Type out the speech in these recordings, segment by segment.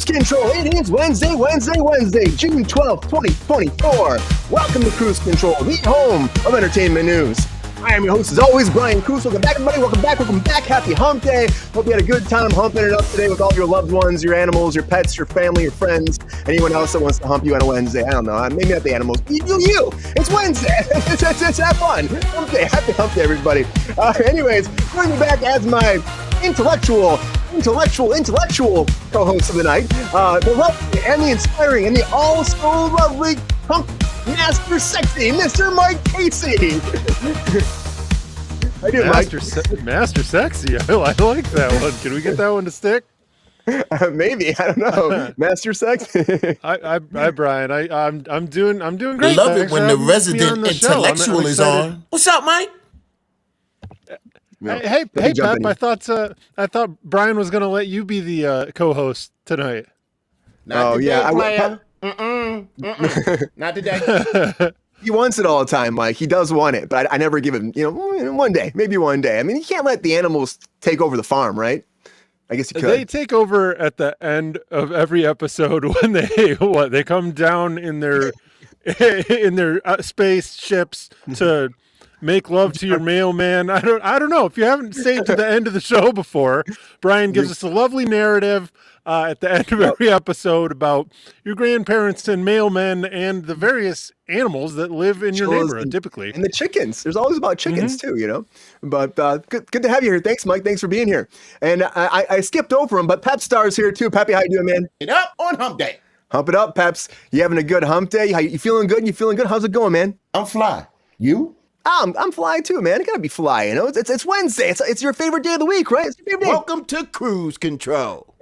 Kruse Control. It is Wednesday, June 12th, 2024. Welcome to Kruse Control, the home of entertainment news. I am your host, as always, Brian Kruse. Welcome back, everybody. Welcome back. Happy hump day. Hope you had a good time humping it up today with all your loved ones, your animals, your pets, your family, your friends, anyone else that wants to hump you on a Wednesday. I don't know. Maybe not the animals. You. It's Wednesday. It's have fun. Hump day. Happy hump day, everybody. Anyways, bring me back as my intellectual co-host of the night. The lovely and the inspiring and the also lovely hump master sexy, Mr. Mike Casey. How you doing, Mike? Master sexy. I like that one. Can we get that one to stick? Maybe. I don't know. Master sexy. Hi, Brian. I'm doing great. Love it when the resident intellectual is on. What's up, Mike? Hey, Pep. I thought Brian was going to let you be the co-host tonight. Not today, player. Not today. He wants it all the time, Mike. He does want it, but I never give him, maybe one day. I mean, you can't let the animals take over the farm, right? I guess you could. They take over at the end of every episode when they come down in their spaceships to make love to your mailman. I don't know. If you haven't stayed to the end of the show before, Brian gives us a lovely narrative at the end of every episode about your grandparents and mailmen and the various animals that live in your neighborhood, typically. And the chickens. There's always about chickens, too, But good to have you here. Thanks, Mike. Thanks for being here. And I skipped over him, but Pep Star's here, too. Peppy, how you doing, man? Get up on hump day. Hump it up, Peps. You having a good hump day? You feeling good? How's it going, man? I'm fly. You? I'm fly too, man. It gotta be fly, It's Wednesday. It's your favorite day of the week, right? It's your favorite day. Welcome to Kruse Control.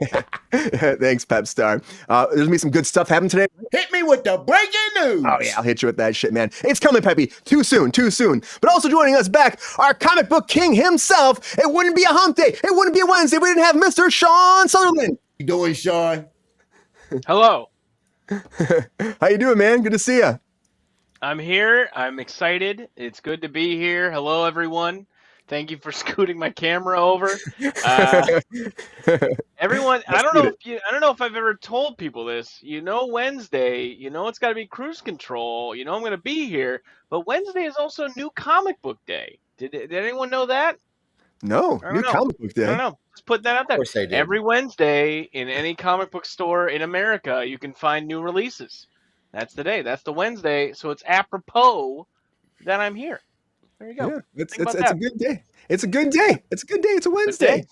Thanks, Pep Star. There's gonna be some good stuff happening today. Hit me with the breaking news. Oh yeah, I'll hit you with that shit, man. It's coming, Peppy. Too soon. But also joining us back, our comic book king himself. It wouldn't be a hump day. It wouldn't be a Wednesday if we didn't have Mr. Sean Sutherland. How you doing, Sean? Hello. How you doing, man? Good to see you. I'm here. I'm excited. It's good to be here. Hello, everyone. Thank you for scooting my camera over. Everyone, I don't know if I've ever told people this. Wednesday, it's got to be Kruse Control. I'm going to be here. But Wednesday is also New Comic Book Day. Did anyone know that? No, New Comic Book Day. I don't know. Just put that out there. Of course they did. Every Wednesday in any comic book store in America, you can find new releases. That's the day. That's the Wednesday. So it's apropos that I'm here. There you go. Yeah, it's a good day. It's a good day. It's a Wednesday.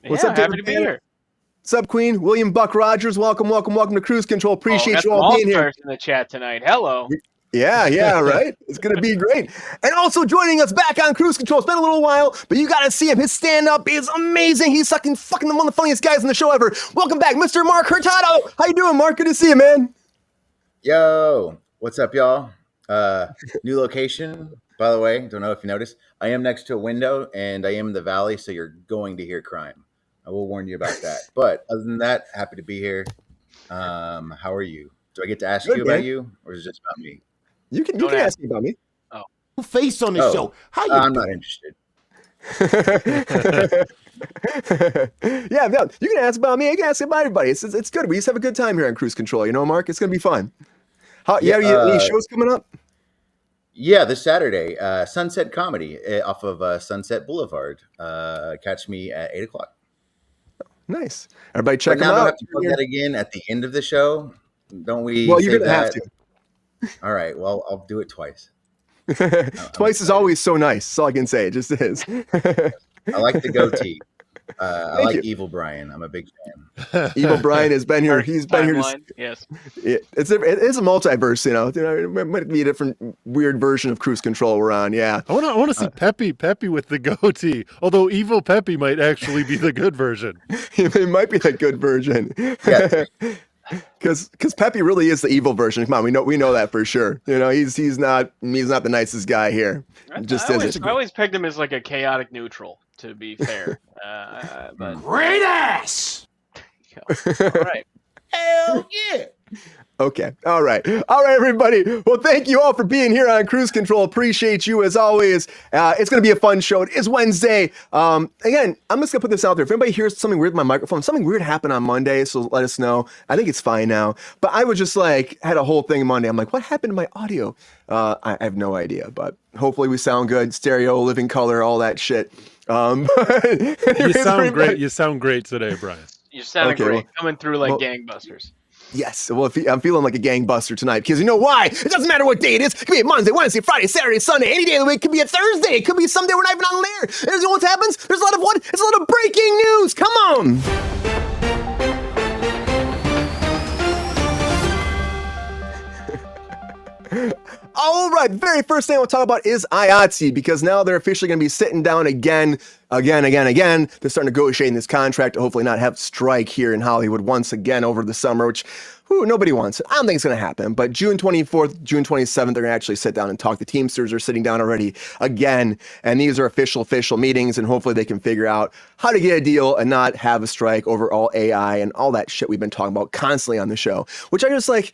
What's up, happy to be here. What's up, Queen? William Buck Rogers. Welcome to Kruse Control. Appreciate you all being here. In the chat tonight. Hello. Yeah, right. It's gonna be great. And also joining us back on Kruse Control. It's been a little while, but you gotta see him. His stand-up is amazing. He's fucking one of the funniest guys in the show ever. Welcome back, Mr. Mark Hurtado. How you doing, Mark? Good to see you, man. Yo, what's up, y'all? New location, by the way. Don't know if you noticed. I am next to a window, and I am in the valley, so you're going to hear crime. I will warn you about that. But other than that, happy to be here. How are you? Do I get to ask you about you, or is it just about me? You can ask me about me. Oh, face on the show. How you? I'm not interested. Yeah, no, you can ask about me. You can ask about everybody. It's good. We just have a good time here on Kruse Control. Mark. It's gonna be fun. Any shows coming up? Yeah, this Saturday, Sunset Comedy off of Sunset Boulevard. Catch me at 8:00. Nice. Everybody check them out. out. I have to plug that again at the end of the show. Don't we? Well, you're gonna have to. All right. Well, I'll do it twice. Twice is always so nice. That's all I can say. It just is. I like the goatee. I like Evil Brian. I'm a big fan. Evil Brian has been here. He's been here. Yes. It is a multiverse. It might be a different weird version of Kruse Control we're on. Yeah. I want to see Peppy with the goatee. Although Evil Peppy might actually be the good version. It might be the good version. Yeah. Because Peppy really is the evil version. Come on, we know that for sure. He's not the nicest guy here. I always pegged him as like a chaotic neutral. To be fair, but great ass. All right. Hell yeah. Okay. All right. All right, everybody. Well, thank you all for being here on Kruse Control. Appreciate you as always. It's going to be a fun show. It is Wednesday. Again, I'm just going to put this out there. If anybody hears something weird with my microphone, something weird happened on Monday, so let us know. I think it's fine now. But I was just like, had a whole thing Monday. I'm like, what happened to my audio? I have no idea, but hopefully we sound good. Stereo, living color, all that shit. You sound great. You sound great today, Brian. You sound great. Well, Coming through like gangbusters. Yes, well, I'm feeling like a gangbuster tonight because you know why? It doesn't matter what day it is. It could be a Monday, Wednesday, Friday, Saturday, Sunday, any day of the week. It could be a Thursday. It could be Sunday. We're not even on there. And you know what happens? There's a lot of what? It's a lot of breaking news. Come on. All right, the very first thing we'll talk about is IATSE because now they're officially going to be sitting down again. They're starting negotiating this contract to hopefully not have strike here in Hollywood once again over the summer, which nobody wants it. I don't think it's going to happen, but June 24th, June 27th, they're going to actually sit down and talk. The Teamsters are sitting down already again, and these are official meetings, and hopefully they can figure out how to get a deal and not have a strike over all AI and all that shit we've been talking about constantly on the show, which I just like...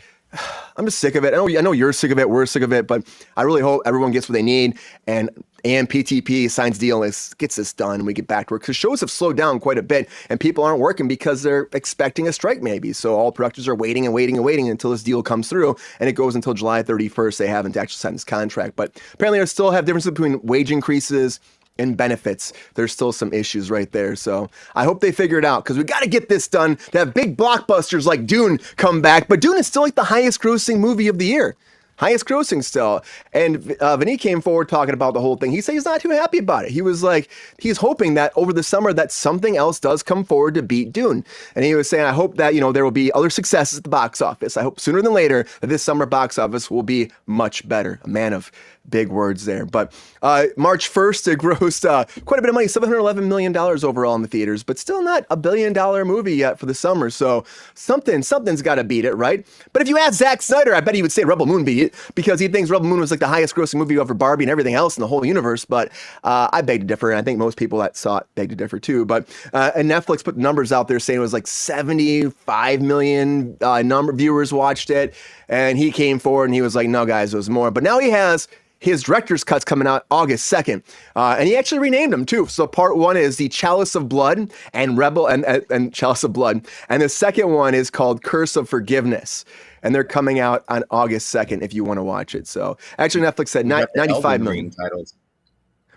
I'm just sick of it. I know you're sick of it. We're sick of it, but I really hope everyone gets what they need and AMPTP signs deal and gets this done and we get back to work because shows have slowed down quite a bit and people aren't working because they're expecting a strike maybe. So all productions are waiting until this deal comes through and it goes until July 31st. They haven't actually signed this contract, but apparently they still have differences between wage increases and benefits. There's still some issues right there. So I hope they figure it out because we got to get this done to have big blockbusters like Dune come back. But Dune is still like the highest grossing movie of the year. Highest grossing still. And Vinny came forward talking about the whole thing. He said he's not too happy about it. He was like, he's hoping that over the summer that something else does come forward to beat Dune. And he was saying, I hope that, there will be other successes at the box office. I hope sooner than later that this summer box office will be much better. A man of big words there. But March 1st, it grossed quite a bit of money, $711 million overall in the theaters, but still not a $1 billion movie yet for the summer. So something's got to beat it, right? But if you ask Zack Snyder, I bet he would say Rebel Moon beat it because he thinks Rebel Moon was like the highest grossing movie over Barbie and everything else in the whole universe. But I beg to differ, and I think most people that saw it beg to differ too. But and Netflix put numbers out there saying it was like 75 million viewers watched it, and he came forward and he was like, no guys, it was more. But now he has his director's cut's coming out August 2nd. And he actually renamed them too. So part one is the Chalice of Blood and Rebel and Chalice of Blood. And the second one is called Curse of Forgiveness. And they're coming out on August 2nd if you want to watch it. So actually Netflix said 95 million titles.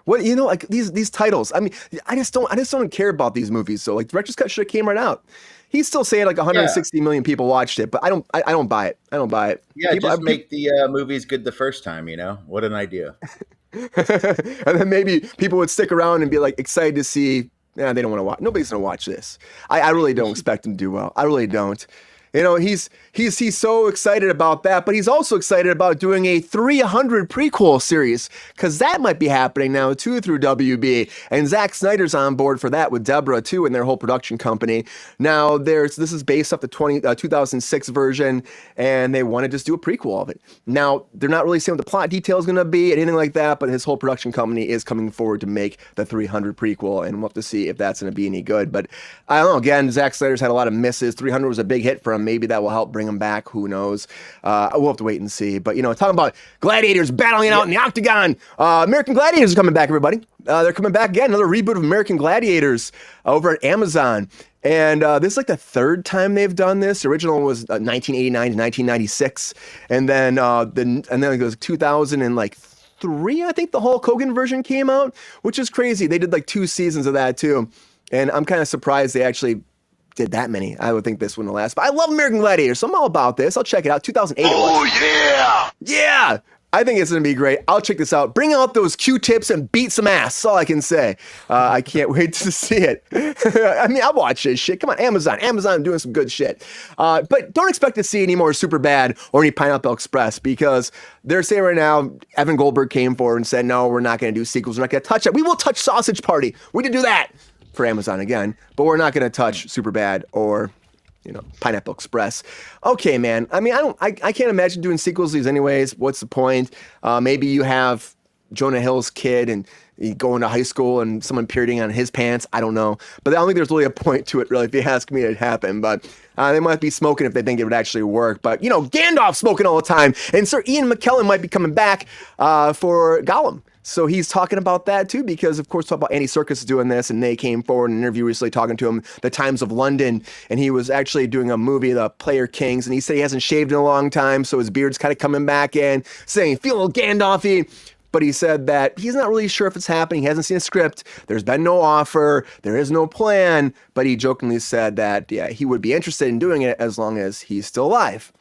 What, like these titles, I mean, I just don't care about these movies. So like director's cut should have came right out. He's still saying like 160 million people watched it, but I don't buy it. I don't buy it. Yeah, just make the movies good the first time, What an idea. And then maybe people would stick around and be like excited to see, they don't want to watch. Nobody's going to watch this. I really don't expect him to do well. I really don't. He's so excited about that, but he's also excited about doing a 300 prequel series because that might be happening now too through WB. And Zack Snyder's on board for that with Deborah too and their whole production company. Now this is based off the 2006 version, and they want to just do a prequel of it. Now they're not really saying what the plot detail is going to be, anything like that, but his whole production company is coming forward to make the 300 prequel, and we'll have to see if that's going to be any good. But I don't know. Again, Zack Snyder's had a lot of misses. 300 was a big hit for him. Maybe that will help bring him back. Who knows? We'll have to wait and see. But, talking about gladiators battling out in the octagon. American Gladiators are coming back, everybody. They're coming back again. Another reboot of American Gladiators over at Amazon. And this is like the third time they've done this. The original was 1989 to 1996. And then it goes 2003, I think the Hulk Hogan version came out, which is crazy. They did like 2 seasons of that too. And I'm kind of surprised they actually did that many. I would think this one will last. But I love American Gladiators, so I'm all about this. I'll check it out. 2008. Oh, yeah! Yeah! I think it's going to be great. I'll check this out. Bring out those Q-tips and beat some ass. That's all I can say. I can't wait to see it. I mean, I'll watch this shit. Come on, Amazon. Amazon doing some good shit. But don't expect to see any more Superbad or any Pineapple Express because they're saying right now, Evan Goldberg came forward and said, no, we're not going to do sequels. We're not going to touch it. We will touch Sausage Party. We did do that for Amazon again, but we're not going to touch Superbad or Pineapple Express. Okay, man. I mean, I can't imagine doing sequels to these anyways. What's the point? Maybe you have Jonah Hill's kid and you go into high school and someone peering on his pants. I don't know. But I don't think there's really a point to it, really. If you ask me, it happened. But They might be smoking if they think it would actually work. But, you know, Gandalf's smoking all the time. And Sir Ian McKellen might be coming back for Gollum. So he's talking about that too, because of course, talk about Andy Serkis doing this, and they came forward in an interview recently talking to him, The Times of London, and he was actually doing a movie, The Player Kings, and he said he hasn't shaved in a long time, so his beard's kind of coming back in, saying, feel a little Gandalf-y. But he said that he's not really sure if it's happening. He hasn't seen a script. There's been no offer. There is no plan. But he jokingly said that, yeah, he would be interested in doing it as long as he's still alive.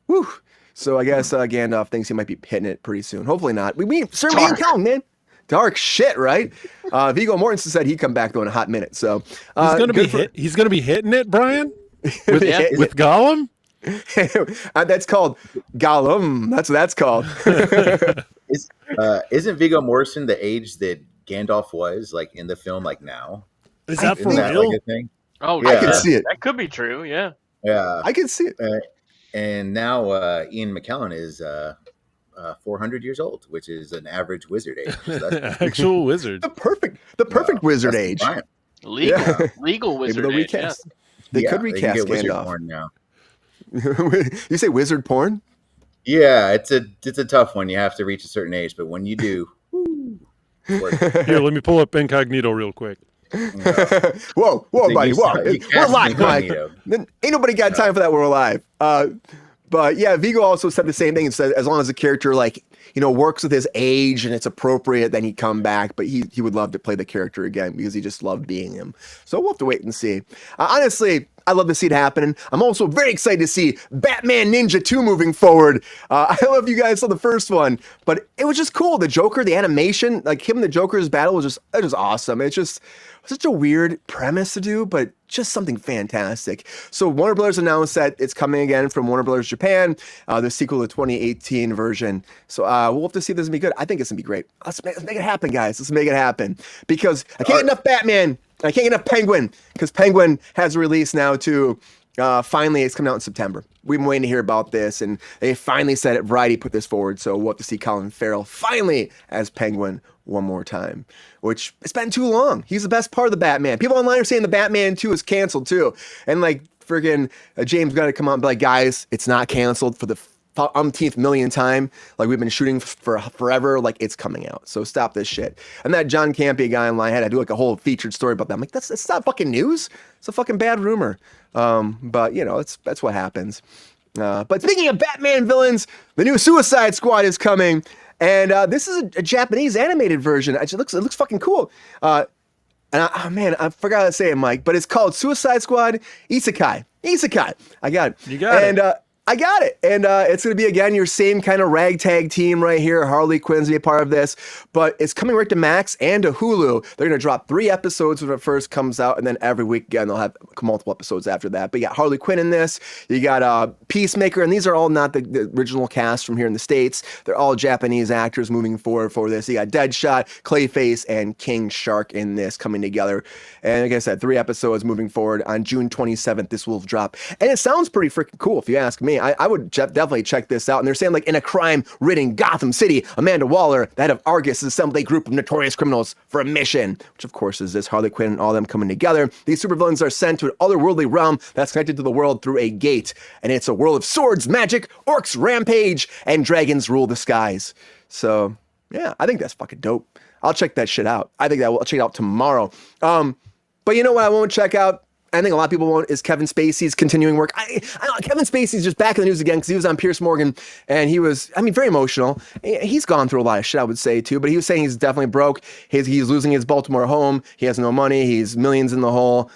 Woo. So I guess Gandalf thinks he might be hitting it pretty soon. Hopefully not. We mean Sir Ian McKellen, man. Dark shit, right? Viggo Mortensen said he'd come back though in a hot minute. So he's gonna be hitting it, Brian, with Gollum. That's called Gollum. That's what that's called. Isn't Viggo Mortensen the age that Gandalf was, like in the film, like now? Is that for that real? like a thing? Oh, yeah. I can see it. That could be true. Yeah. Yeah, I can see it. And now Ian McKellen is 400 years old, which is an average wizard age. So that's Actual wizard. The perfect wizard age. Legal wizard age. Recast. They could recast Gandalf. Porn now. You say wizard porn? Yeah, it's a tough one. You have to reach a certain age, but when you do, Here, let me pull up Incognito real quick. Whoa, buddy, whoa! We're live, Mike. Ain't nobody got time for that. We're alive. But yeah, Viggo also said the same thing and said as long as the character works with his age and it's appropriate, then he'd come back. But he would love to play the character again because he just loved being him. So we'll have to wait and see. Honestly, I love to see it happening. I'm also very excited to see Batman Ninja 2 moving forward. I don't know if you guys saw the first one, but it was just cool. The Joker, the animation, like him and the Joker's battle was just awesome. It's just such a weird premise to do, but just something fantastic. So Warner Brothers announced that it's coming again from Warner Brothers Japan, the sequel to the 2018 version. So we'll have to see if this is going to be good. I think it's going to be great. Let's make it happen, guys. Let's make it happen. Because I can't get enough Batman. I can't get enough Penguin, because Penguin has a release now too. Finally, it's coming out in September. We've been waiting to hear about this, and they finally said it. Variety put this forward, so we'll have to see Colin Farrell finally as Penguin one more time, which it's been too long. He's the best part of the Batman. People online are saying the Batman 2 is canceled too, and like friggin' James got to come out and be like, guys, it's not canceled for the umpteenth million time. Like we've been shooting for forever. Like it's coming out. So stop this shit. And that John Campea guy online had to do like a whole featured story about that. I'm like, that's not fucking news. It's a fucking bad rumor. But you know, that's what happens. But speaking of Batman villains, the new Suicide Squad is coming, and this is a Japanese animated version. It looks fucking cool. And I forgot to say it, Mike, but it's called Suicide Squad Isekai. I got it. You got it. I got it. And it's going to be, again, your same kind of ragtag team right here. Harley Quinn's be a part of this. But it's coming right to Max and to Hulu. They're going to drop 3 episodes when it first comes out. And then every week, again, they'll have multiple episodes after that. But you got Harley Quinn in this. You got Peacemaker. And these are all not the original cast from here in the States. They're all Japanese actors moving forward for this. You got Deadshot, Clayface, and King Shark in this coming together. And like I said, 3 episodes moving forward. On June 27th, this will drop. And it sounds pretty freaking cool, if you ask me. I would definitely check this out. And they're saying, like, in a crime-ridden Gotham City, Amanda Waller, the head of Argus, has assembled a group of notorious criminals for a mission, which, of course, is this Harley Quinn and all them coming together. These supervillains are sent to an otherworldly realm that's connected to the world through a gate. And it's a world of swords, magic, orcs, rampage, and dragons rule the skies. So, yeah, I think that's fucking dope. I'll check that shit out. I'll check it out tomorrow. But you know what I won't check out? I think a lot of people won't, is Kevin Spacey's continuing work. Kevin Spacey's just back in the news again because he was on Piers Morgan and he was, very emotional. He's gone through a lot of shit, I would say, too, but he was saying he's definitely broke. He's losing his Baltimore home. He has no money. He's millions in the hole,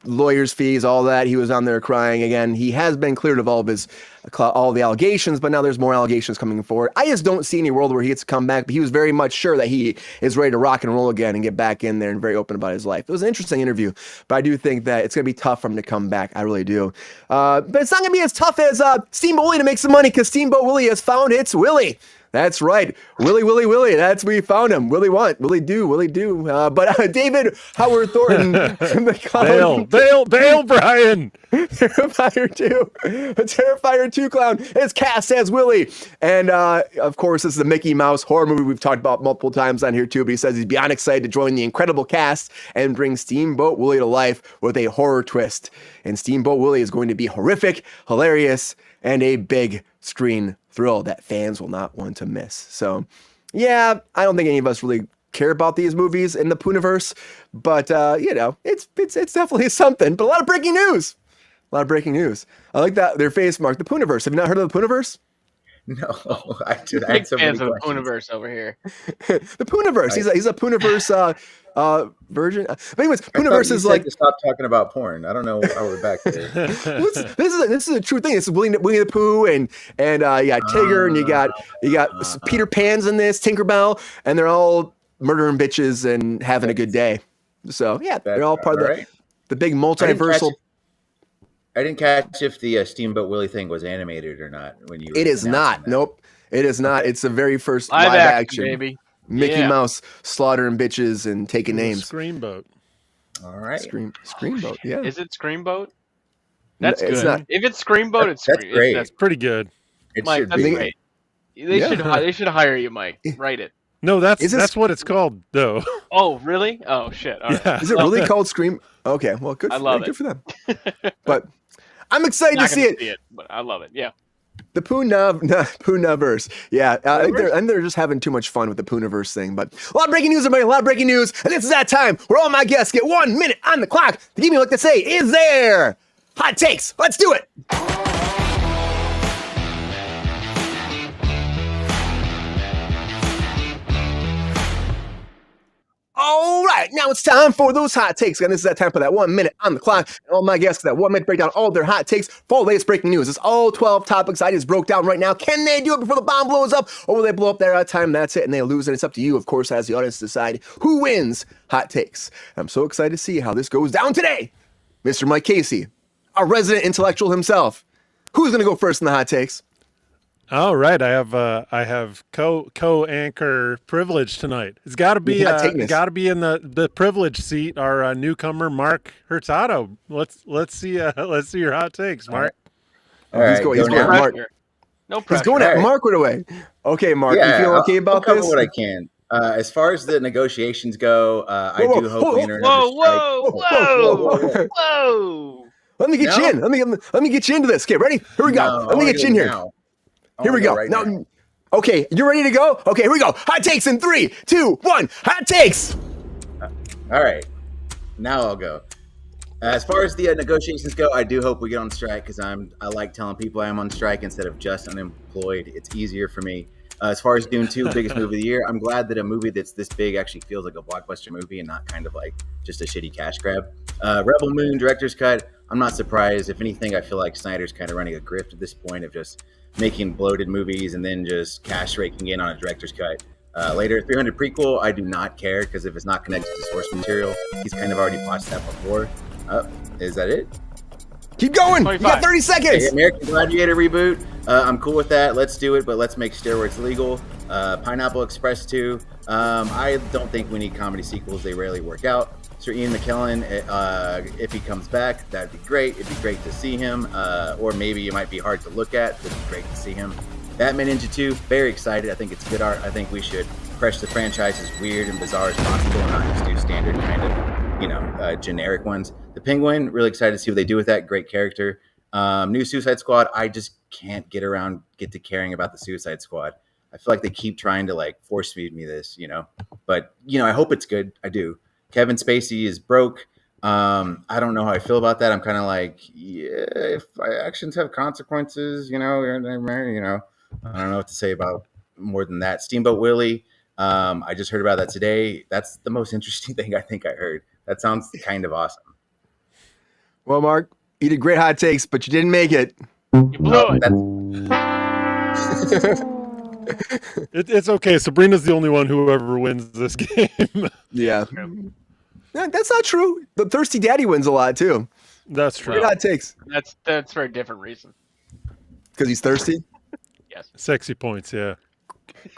lawyers' fees, all that. He was on there crying again. He has been cleared of all the allegations, but now there's more allegations coming forward. I just don't see any world where he gets to come back, but he was very much sure that he is ready to rock and roll again and get back in there and very open about his life. It was an interesting interview, but I do think that it's going to be tough for him to come back. I really do. But it's not going to be as tough as Steamboat Willie to make some money because Steamboat Willie has found its Willie. That's right. Willie. That's we found him. Willie do. But David Howard Thornton from the Bail, Brian. Terrifier 2. The Terrifier 2 clown is cast as Willie. And of course, this is a Mickey Mouse horror movie we've talked about multiple times on here too. But he says he's beyond excited to join the incredible cast and bring Steamboat Willie to life with a horror twist. And Steamboat Willie is going to be horrific, hilarious, and a big screen thrill that fans will not want to miss. So, yeah, I don't think any of us really care about these movies in the Pooniverse, but it's definitely something. But a lot of breaking news. I like that their face mark. The Pooniverse. Have you not heard of the Pooniverse? No, I do. I Big had so fans many of the questions. Pooniverse over here. The Pooniverse. He's a Pooniverse version. But anyways, I thought Pooniverse you is said like to stop talking about porn. I don't know how we're back there. this is a true thing. This is Winnie the Pooh and you got Tigger and you got Peter Pan's in this, Tinkerbell, and they're all murdering bitches and having a good day. So yeah, they're all part of the big multiversal. I didn't catch if the Steamboat Willie thing was animated or not when you. It is not. That. Nope, it is not. It's the very first live action baby. Mickey Mouse slaughtering bitches and taking names. Screamboat. All right. Screamboat. Yeah. Is it Screamboat? That's it's good. not. If it's Screamboat, it's that's great. That's pretty good. Mike, that's great. They should hire you, Mike. Write it. No, that's what it's called, though. Oh, really? Oh, shit. All right. Yeah. Is it really called Scream? Okay, well, good. I love it. Good for them. But I'm excited to see it. But I love it. Yeah. The Pooniverse. Yeah, I think they're just having too much fun with the Pooniverse thing. But a lot of breaking news, everybody. A lot of breaking news. And this is that time where all my guests get 1 minute on the clock to give me what to say. Is there hot takes? Let's do it. All right, now it's time for those hot takes. And this is that time for that 1 minute on the clock. And all my guests, that 1 minute break down all their hot takes for the latest breaking news. It's all 12 topics I just broke down right now. Can they do it before the bomb blows up? Or will they blow up there at a time? That's it, and they lose. And it's up to you, of course, as the audience to decide who wins hot takes. I'm so excited to see how this goes down today. Mr. Mike Casey, our resident intellectual himself. Who's going to go first in the hot takes? All right, I have co-anchor privilege tonight. It's got to be in the privilege seat. Our newcomer Mark Hurtado. Let's see your hot takes, Mark. All right, he's going at Mark. No pressure. He's going at Mark right away. Okay, Mark, you feel okay about I'll this? cover what I can. As far as the negotiations go, I do hope the internet. Whoa! Let me get you in. Let me get you into this. Okay, ready? Here we go. Let me get you in here. Here we go. Now, okay, you ready to go? Okay, here we go. Hot takes in 3, 2, 1. Hot takes. All right, now I'll go. As far as the negotiations go, I do hope we get on strike because I like telling people I'm on strike instead of just unemployed. It's easier for me. As far as Dune 2, biggest movie of the year, I'm glad that a movie that's this big actually feels like a blockbuster movie and not kind of like just a shitty cash grab. Rebel Moon, director's cut. I'm not surprised. If anything, I feel like Snyder's kind of running a grift at this point of just making bloated movies and then just cash raking in on a director's cut. Later, 300 prequel, I do not care because if it's not connected to source material, he's kind of already watched that before. Is that it? Keep going. 25. You got 30 seconds. Okay, American Gladiator reboot. I'm cool with that. Let's do it, but let's make steroids legal. Pineapple Express 2. I don't think we need comedy sequels. They rarely work out. Sir Ian McKellen, if he comes back, that'd be great. It'd be great to see him. Or maybe it might be hard to look at. It'd be great to see him. Batman Ninja 2, very excited. I think it's good art. I think we should press the franchise as weird and bizarre as possible and not just do standard kind of, generic ones. The Penguin, really excited to see what they do with that. Great character. New Suicide Squad, I just can't get to caring about the Suicide Squad. I feel like they keep trying to like force feed me this, but I hope it's good. I do. Kevin Spacey is broke. I don't know how I feel about that. I'm kind of like, yeah, if my actions have consequences, I don't know what to say about more than that. Steamboat Willie, I just heard about that today. That's the most interesting thing I think I heard. That sounds kind of awesome. Well, Mark, you did great hot takes, but you didn't make it. You blew it. It's okay. Sabrina's the only one who ever wins this game. Yeah. That's not true. The Thirsty Daddy wins a lot, too. That's true. Great hot takes. That's for a different reason. Because he's thirsty? Yes. Sexy points, yeah.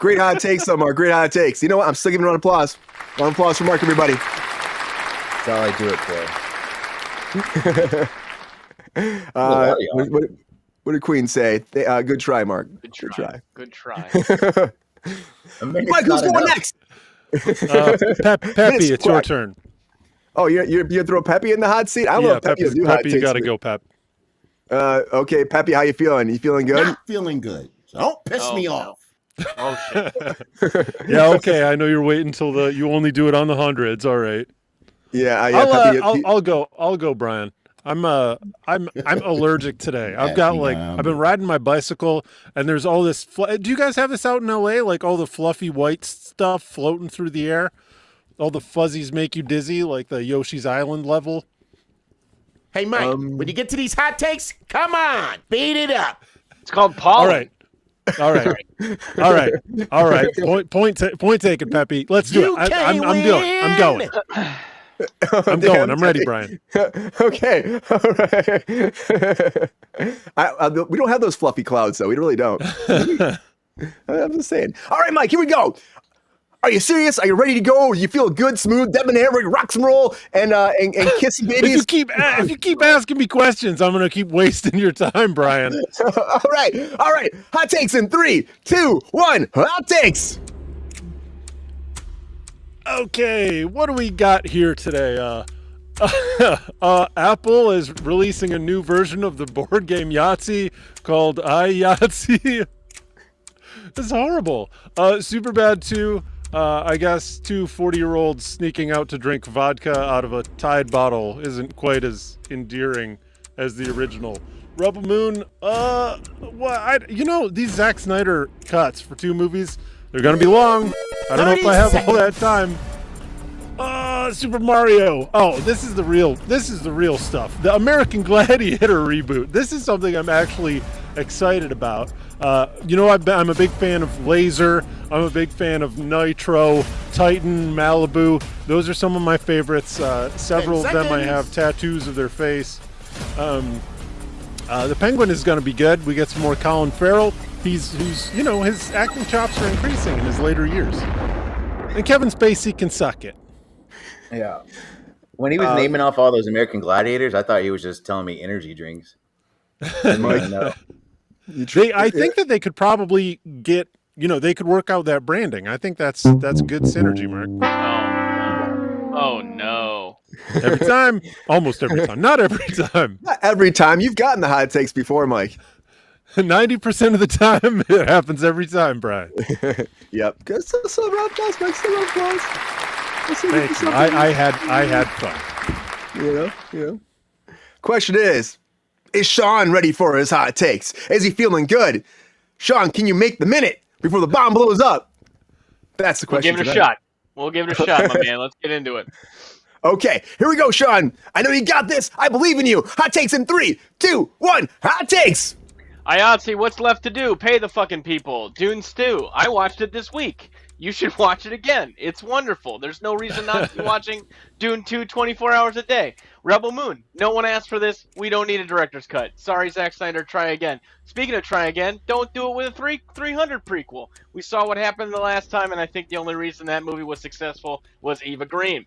Great hot takes, though, Mark. Great hot takes. You know what? I'm still giving a round of applause. Round of applause for Mark, everybody. That's all I do it for. What did Queen say? Good try, Mark. Good try. Good try. Mike, who's going next? Peppy, it's your turn. Oh, you throw Peppy in the hot seat? I don't know if Peppy will do hot takes. You got to go, Pep. Okay, Peppy, how you feeling? You feeling good? Not feeling good. So don't piss me off. Oh shit. Yeah, okay. I know you're waiting until you only do it on the hundreds. All right. Yeah, I'll go, Brian. I'm allergic today. I've been riding my bicycle and there's all this. Do you guys have this out in LA? Like all the fluffy white stuff floating through the air? All the fuzzies make you dizzy, like the Yoshi's Island level? Hey, Mike, when you get to these hot takes, come on, beat it up. It's called pollen. All right. Point taken, Peppy. Let's do it. I'm going. I'm going. I'm ready, Brian. Okay. All right. We don't have those fluffy clouds, though. We really don't. I'm just saying. All right, Mike, here we go. Are you serious? Are you ready to go? You feel good, smooth, debonair, ready to rock and roll, and kissy babies? If you keep asking me questions, I'm gonna keep wasting your time, Brian. All right. Hot takes in 3, 2, 1. Hot takes. Okay, what do we got here today? Apple is releasing a new version of the board game Yahtzee called iYahtzee. It's horrible. Superbad 2. I guess 2 40-year-olds sneaking out to drink vodka out of a Tide bottle isn't quite as endearing as the original. Rebel Moon, these Zack Snyder cuts for 2 movies, they're gonna be long. I don't know if I have all that time. Super Mario. Oh, this is the real stuff. The American Gladiator reboot. This is something I'm actually excited about. I'm a big fan of Laser. I'm a big fan of Nitro, Titan, Malibu. Those are some of my favorites. Several of them I have tattoos of their face. The Penguin is going to be good. We get some more Colin Farrell. His acting chops are increasing in his later years. And Kevin Spacey can suck it. Yeah. When he was naming off all those American Gladiators, I thought he was just telling me energy drinks. No. I think that they could probably get, they could work out that branding. I think that's good synergy, Mark. Oh no. Every time, almost every time, not every time. Not every time. You've gotten the hot takes before, Mike. 90% of the time, it happens every time, Brian. Yep. So round applause, Mike. So round applause. Thank you. I had fun. Question is Sean ready for his hot takes? Is he feeling good? Sean, can you make the minute before the bomb blows up? That's the question. We'll give it a shot. We'll give it a shot, my man. Let's get into it. Okay, here we go, Sean. I know you got this. I believe in you. Hot takes in 3, 2, 1. Hot takes. Yahtzee, what's left to do? Pay the fucking people. Dune Stew. I watched it this week. You should watch it again. It's wonderful. There's no reason not to be watching Dune 2 24 hours a day. Rebel Moon. No one asked for this. We don't need a director's cut. Sorry, Zack Snyder. Try again. Speaking of try again, don't do it with a 300 prequel. We saw what happened the last time, and I think the only reason that movie was successful was Eva Green.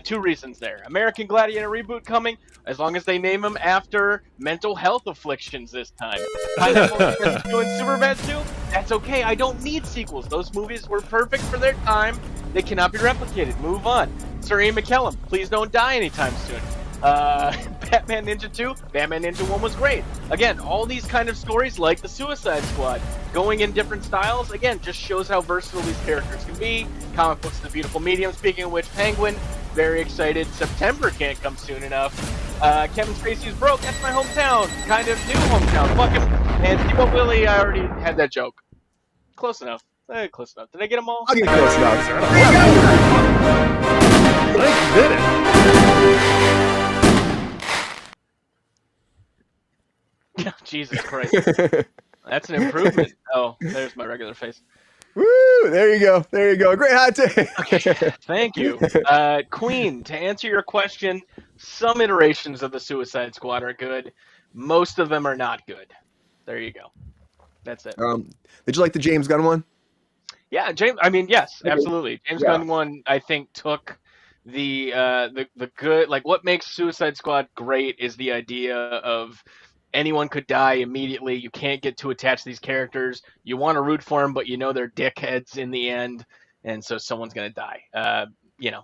2 reasons there. American Gladiator reboot coming, as long as they name him after mental health afflictions this time. Pineapple Express 2 and Superbad 2, that's okay. I don't need sequels. Those movies were perfect for their time. They cannot be replicated. Move on. Sir Ian McKellen, please don't die anytime soon. Batman Ninja 2, Batman Ninja 1 was great. Again, all these kind of stories like the Suicide Squad, going in different styles, again, just shows how versatile these characters can be. Comic books is a beautiful medium. Speaking of which, Penguin, very excited. September can't come soon enough. Kevin Spacey's broke. That's my hometown. Kind of new hometown. Fuck him. And Steve Willie, I already had that joke. Close enough. Close enough. Did I get them all? I'll get close enough. I did it. Jesus Christ. That's an improvement. Oh, there's my regular face. Woo! There you go. Great hot take. Okay, thank you. Queen, to answer your question, some iterations of the Suicide Squad are good. Most of them are not good. There you go. That's it. Did you like the James Gunn one? Yeah, James. I mean, yes, Okay. absolutely. James Yeah. Gunn one, I think, took the good. Like, what makes Suicide Squad great is the idea of anyone could die immediately. You can't get too attached to these characters. You want to root for them, but you know they're dickheads in the end, and so someone's gonna die. Yeah.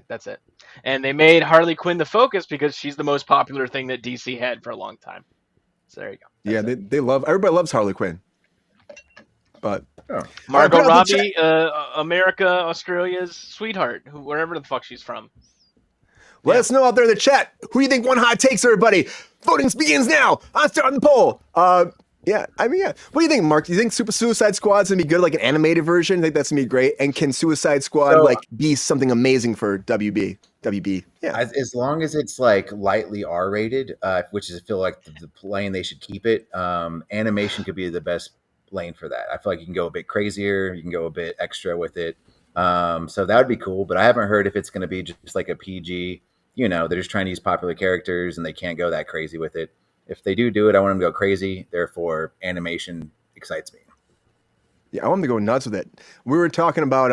That's it. And they made Harley Quinn the focus because she's the most popular thing that DC had for a long time. So there you go. Yeah, That's it. they love everybody loves Harley Quinn, but Oh. Margot All right, put it out in the Robbie, America, Australia's sweetheart, wherever the fuck she's from. let us know out there in the chat. Who do you think won hot takes, everybody? Voting begins now. I'm starting the poll. Yeah. What do you think, Mark? Do you think Super Suicide Squad's gonna be good, like an animated version? I think that's gonna be great. And can Suicide Squad So- be something amazing for WB? Yeah. As long as it's like lightly R-rated, which is I feel like the lane they should keep it. Animation could be the best lane for that. I feel like you can go a bit crazier, you can go a bit extra with it. So that would be cool. But I haven't heard if it's going to be just like a PG. You know, they're just trying to use popular characters and they can't go that crazy with it. If they do it, I want them to go crazy. Therefore, animation excites me. Yeah, I want them to go nuts with it. We were talking about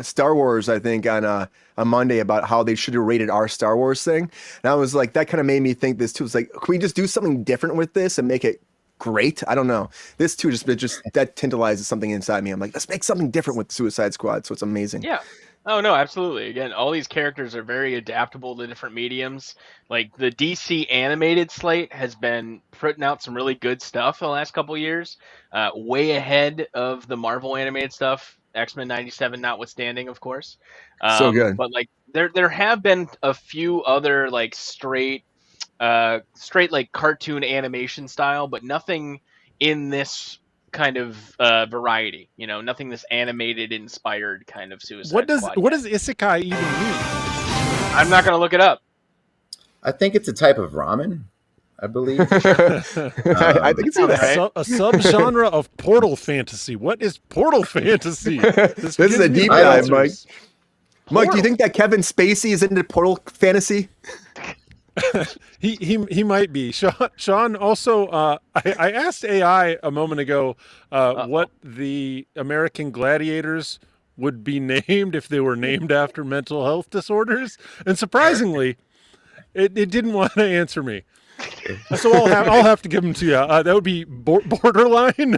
Star Wars, I think, on Monday about how they should have rated our Star Wars thing. And I was like, that kind of made me think this too. It's like, can we just do something different with this and make it great? I don't know. This too just that tantalizes something inside me. I'm like, let's make something different with Suicide Squad. So it's amazing. Yeah. Oh no, absolutely. Again, all these characters are very adaptable to different mediums. Like the DC animated slate has been putting out some really good stuff the last couple years, way ahead of the Marvel animated stuff. X-Men '97 notwithstanding, of course. So good. But like there have been a few other like straight like cartoon animation style, but nothing in this kind of variety. You know, nothing this animated inspired kind of Suicide Squad. What does isekai even mean? I'm not gonna look it up. I think it's a type of ramen, I believe. I think it's Right. A subgenre of portal fantasy. What is portal fantasy? This is a gives me deep answers. dive, Mike. Mike, do you think that Kevin Spacey is into portal fantasy? He might be. Sean also, I asked AI a moment ago what the American gladiators would be named if they were named after mental health disorders, and surprisingly, it didn't want to answer me. So I'll have to give them to you. That would be borderline,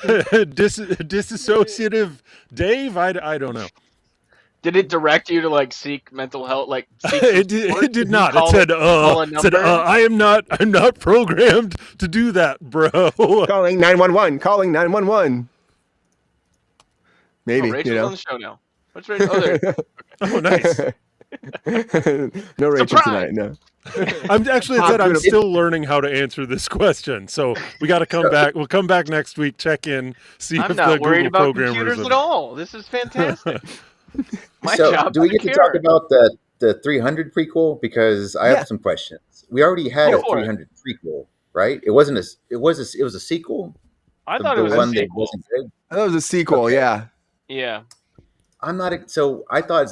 disassociative Dave. I don't know. Did it direct you to like seek mental health? Like seek It support? did not. It Call said, a number? I'm not programmed to do that, bro. Calling 911. Calling 911. Maybe, Rachel's on the show now. What's Rachel? Oh, there. Oh, nice. No Rachel Surprise! tonight. No. I'm still learning how to answer this question. So we got to come back. We'll come back next week. Check in. See I'm if not the worried Google about programmers computers are- at all. This is fantastic. My So, job. do we get to talk about the 300 prequel? Because I Yeah. have some questions. We already had Go a for it. 300 prequel, right? It wasn't it was a sequel. I thought it was a one that sequel. wasn't good. That was a sequel, Okay. yeah. Yeah. So I thought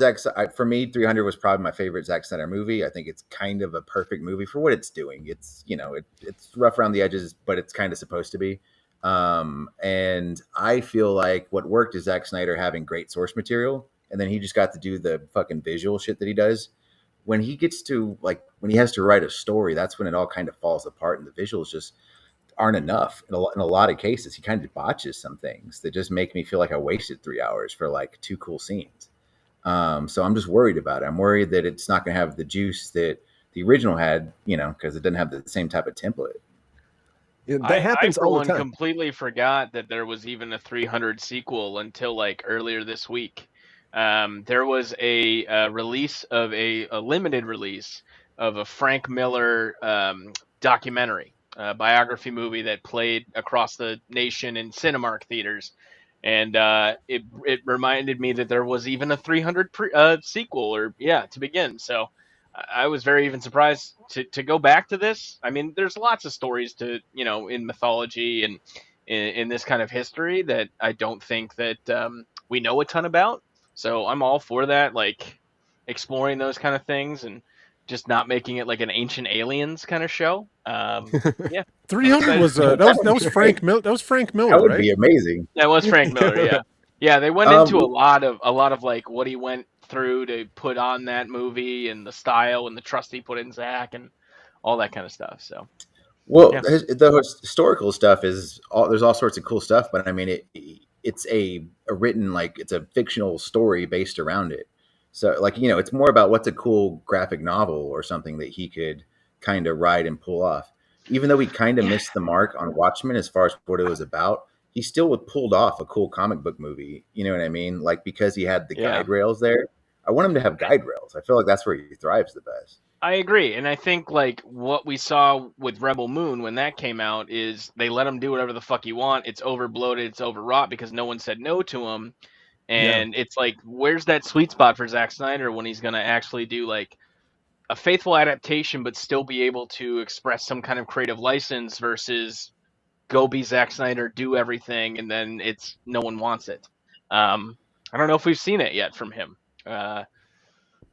for me, 300 was probably my favorite Zack Snyder movie. I think it's kind of a perfect movie for what it's doing. It's, it's rough around the edges, but it's kind of supposed to be. And I feel like what worked is Zack Snyder having great source material. And then he just got to do the fucking visual shit that he does. When he gets to when he has to write a story, that's when it all kind of falls apart and the visuals just aren't enough. In a lot of cases, he kind of botches some things that just make me feel like I wasted 3 hours for like 2 cool scenes. So I'm just worried about it. I'm worried that it's not going to have the juice that the original had, because it doesn't have the same type of template. Yeah, that happens I, for all the one, time. completely forgot that there was even a 300 sequel until like earlier this week. There was a release of a limited release of a Frank Miller documentary, biography movie that played across the nation in Cinemark theaters, and it reminded me that there was even a 300 sequel, to begin. So I was very even surprised to go back to this. I mean, there's lots of stories to in mythology and in this kind of history that I don't think that we know a ton about. So I'm all for that, like exploring those kind of things. And just not making it like an Ancient Aliens kind of show. Yeah, 300 was that was Frank Miller. That was Frank Miller, That would right? be amazing. that was Frank Miller. Yeah, yeah. They went into a lot of like what he went through to put on that movie and the style and the trust he put in Zach and all that kind of stuff. So, Well, yeah. the historical stuff there's all sorts of cool stuff, but I mean, it's a written, like, it's a fictional story based around it. So, like, it's more about what's a cool graphic novel or something that he could kind of ride and pull off. Even though he kind of missed the mark on Watchmen as far as what it was about, he still pulled off a cool comic book movie. You know what I mean? Like, because he had the guide rails there. I want him to have guide rails. I feel like that's where he thrives the best. I agree, and I think like what we saw with Rebel Moon when that came out is they let him do whatever the fuck you want. It's overbloated, it's overwrought because no one said no to him, and it's like, where's that sweet spot for Zack Snyder when he's gonna actually do like a faithful adaptation, but still be able to express some kind of creative license versus go be Zack Snyder, do everything, and then it's no one wants it. I don't know if we've seen it yet from him. I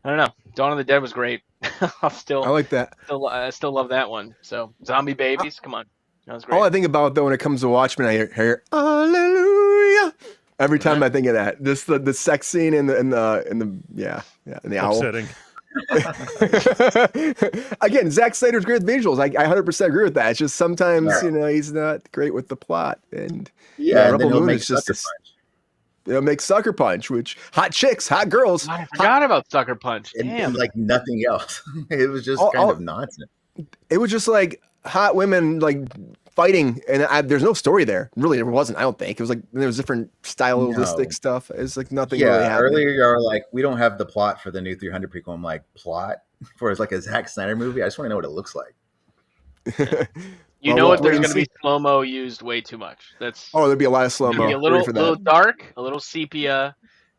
don't know. Dawn of the Dead was great. I like that. Still love that one. So Zombie Babies, come on, that was great. All I think about though when it comes to Watchmen, I hear Hallelujah every time I think of that. Just the sex scene in the owl. Upsetting. Again, Zack Snyder's great with visuals. I 100% agree with that. It's just sometimes he's not great with the plot, and Rebel Moon is just make Sucker Punch, which hot chicks, hot girls. I forgot about Sucker Punch. Damn, and like nothing else. It was just kind of nonsense. It was just like hot women like fighting, and there's no story there. Really, there wasn't. I don't think it was like there was different stylistic stuff. It's like nothing. Yeah, really happened. earlier you were like, we don't have the plot for the new 300 prequel. I'm like, plot for it's like a Zack Snyder movie. I just want to know what it looks like. You know what? There's going to be slow-mo used way too much. There'd be a lot of slow-mo. Be a little dark, a little sepia,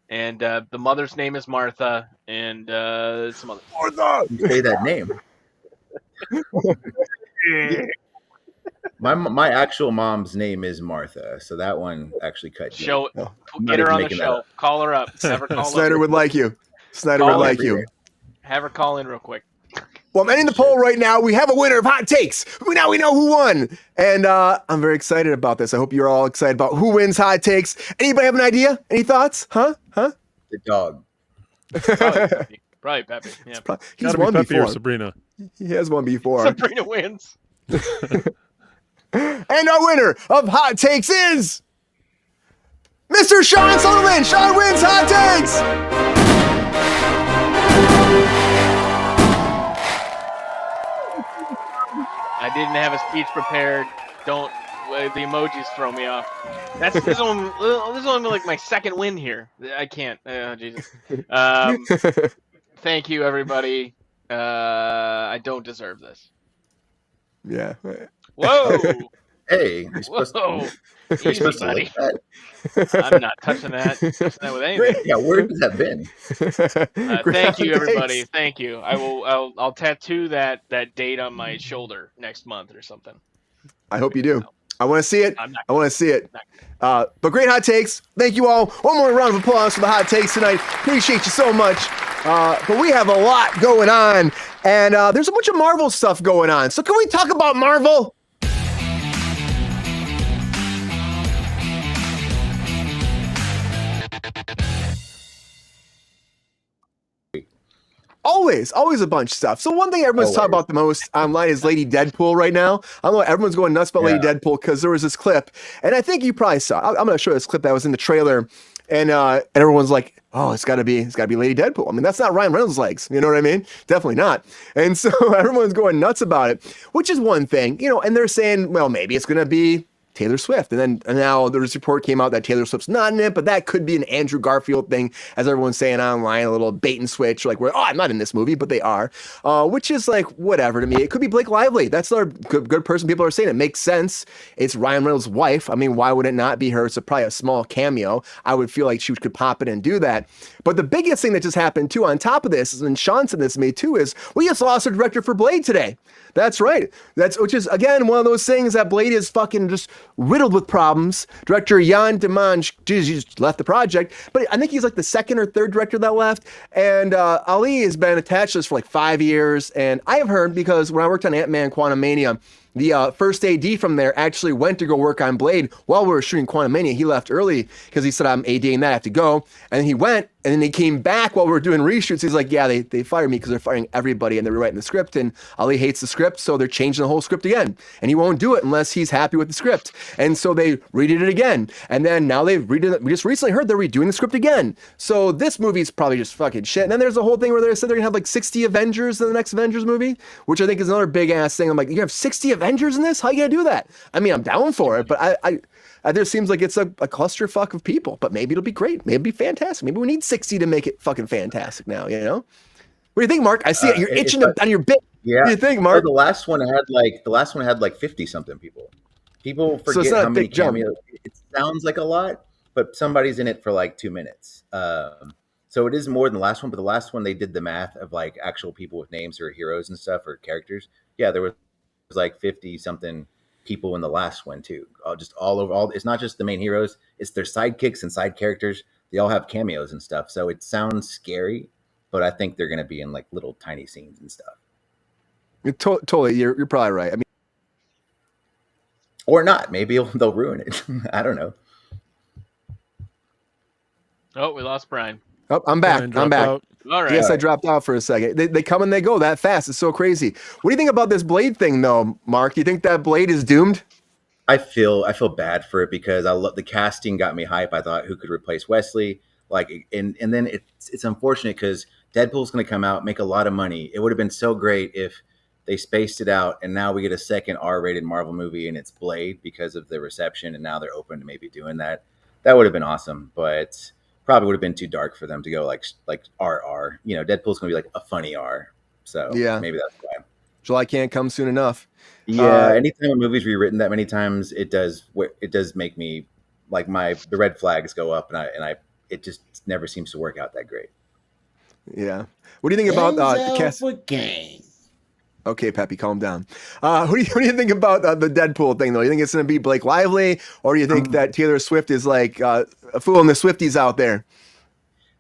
and the mother's name is Martha, and some other. Martha! You say that name. My actual mom's name is Martha, so that one actually cut. Get her on the show. Call her up. Have her call Snyder would like you. Snyder would like you. Have her call in real quick. Well, I'm ending the poll right now. We have a winner of Hot Takes. Now we know who won. And I'm very excited about this. I hope you're all excited about who wins Hot Takes. Anybody have an idea? Any thoughts? Huh? The dog. Probably Pepe. Yeah. He's won Pepe before. or Sabrina. He has won before. Sabrina wins. And our winner of Hot Takes is Mr. Sean Sutherland. Sean wins Hot Takes. I didn't have a speech prepared. The emojis throw me off. This is only like my second win here. I can't. Oh, Jesus. Thank you, everybody. I don't deserve this. Yeah. Whoa. Hey, you're supposed to like that. I'm not touching that with anything. Yeah, where has that been? Thank you, everybody. Thank you. I'll tattoo that date on my shoulder next month or something. I hope you do. I want to see it. I want to see it. But great Hot Takes. Thank you all. One more round of applause for the Hot Takes tonight. Appreciate you so much. But we have a lot going on, and there's a bunch of Marvel stuff going on. So can we talk about Marvel? Always a bunch of stuff. So one thing everyone's talking about the most online is Lady Deadpool right now. I don't know, everyone's going nuts about Lady Deadpool because there was this clip, and I think you probably saw. I'm going to show you this clip that was in the trailer, and everyone's like, "Oh, it's got to be Lady Deadpool." I mean, that's not Ryan Reynolds' legs. You know what I mean? Definitely not. And so everyone's going nuts about it, which is one thing, and they're saying, well, maybe it's going to be Taylor Swift. And now this report came out that Taylor Swift's not in it, but that could be an Andrew Garfield thing, as everyone's saying online, a little bait and switch, like, I'm not in this movie, but they are, which is like, whatever to me. It could be Blake Lively. That's our good person. People are saying it makes sense. It's Ryan Reynolds' wife. I mean, why would it not be her? It's probably a small cameo. I would feel like she could pop in and do that. But the biggest thing that just happened too, on top of this, and Sean said this to me too, is we just lost our director for Blade today. That's right. Which is, again, one of those things that Blade is fucking just riddled with problems. Director Jan Demange just left the project, but I think he's like the second or third director that left. And Ali has been attached to this for like 5 years. And I have heard, because when I worked on Ant-Man Quantumania, the first AD from there actually went to go work on Blade while we were shooting Quantumania. He left early because he said, I'm ADing that, I have to go. And then he went, and then he came back while we were doing reshoots. He's like, yeah, they fired me because they're firing everybody and they're rewriting the script. And Ali hates the script, so they're changing the whole script again. And he won't do it unless he's happy with the script. And so they redid it again. And then now they've redid it. We just recently heard they're redoing the script again. So this movie's probably just fucking shit. And then there's a whole thing where they said they're gonna have like 60 Avengers in the next Avengers movie, which I think is another big ass thing. I'm like, you have 60 Avengers in this? How are you gonna do that? I mean, I'm down for it, but I there seems like it's a clusterfuck of people, but maybe it'll be great. Maybe it'll be fantastic. Maybe we need 60 to make it fucking fantastic now, you know? What do you think, Mark? I see it. You're itching on your bit. Yeah. What do you think, Mark? The last one had like 50 something people. People So it's forget not a how many big jump. cameos. It sounds like a lot, but somebody's in it for like 2 minutes. So it is more than the last one, but the last one they did the math of like actual people with names or heroes and stuff or characters. Yeah, there was like 50 something people in the last one too. Just all over. It's not just the main heroes; it's their sidekicks and side characters. They all have cameos and stuff. So it sounds scary, but I think they're going to be in like little tiny scenes and stuff. Totally, you're probably right. I mean, Or not. Maybe they'll ruin it. I don't know. Oh, we lost Brian. oh, I'm back. Brian I'm dropped back. out. All right. Yes, I dropped out for a second. They come and they go that fast. It's so crazy. What do you think about this Blade thing, though, Mark? Do you think that Blade is doomed? I feel bad for it because I love the casting got me hype. I thought who could replace Wesley, like, and then it's unfortunate because Deadpool's going to come out, make a lot of money. It would have been so great if they spaced it out, and now we get a second R-rated Marvel movie, and it's Blade because of the reception, and now they're open to maybe doing that. That would have been awesome, but probably would have been too dark for them to go like RR. You know, Deadpool's going to be like a funny R, so Yeah. maybe that's why. July can't come soon enough. Yeah, anytime a movie's rewritten that many times, it does make me like the red flags go up, and it just never seems to work out that great. Yeah. What do you think about the cast? Okay, Peppy, calm down. What do you think about the Deadpool thing, though? You think it's going to be Blake Lively, or do you think that Taylor Swift is like fooling the Swifties out there?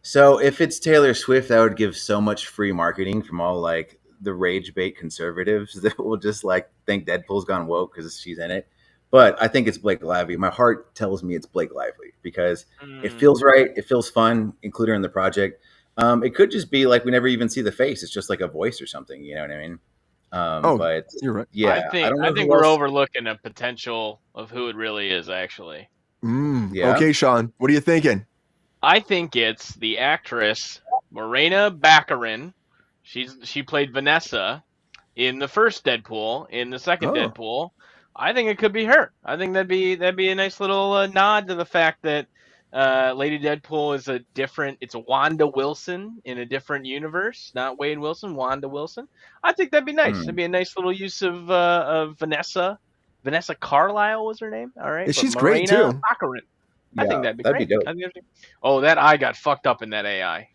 So if it's Taylor Swift, that would give so much free marketing from all like the rage bait conservatives that will just like think Deadpool's gone woke because she's in it. But I think it's Blake Lively. My heart tells me it's Blake Lively because it feels right. It feels fun. Include her in the project. It could just be like we never even see the face. It's just like a voice or something. You know what I mean? But you're right. yeah, I think we're overlooking a potential of who it really is, actually. Yeah. Okay, Sean, what are you thinking? I think it's the actress Morena Baccarin. She played Vanessa in the first Deadpool. In the second Deadpool, I think it could be her. I think that'd be a nice little nod to the fact that Lady Deadpool is it's a Wanda Wilson in a different universe, not Wade Wilson, Wanda Wilson. I think that'd be nice. It'd be a nice little use of Vanessa. Vanessa Carlyle was her name. All right, She's great too. Baccarin. I think that'd be that'd great. be dope. That eye got fucked up in that AI.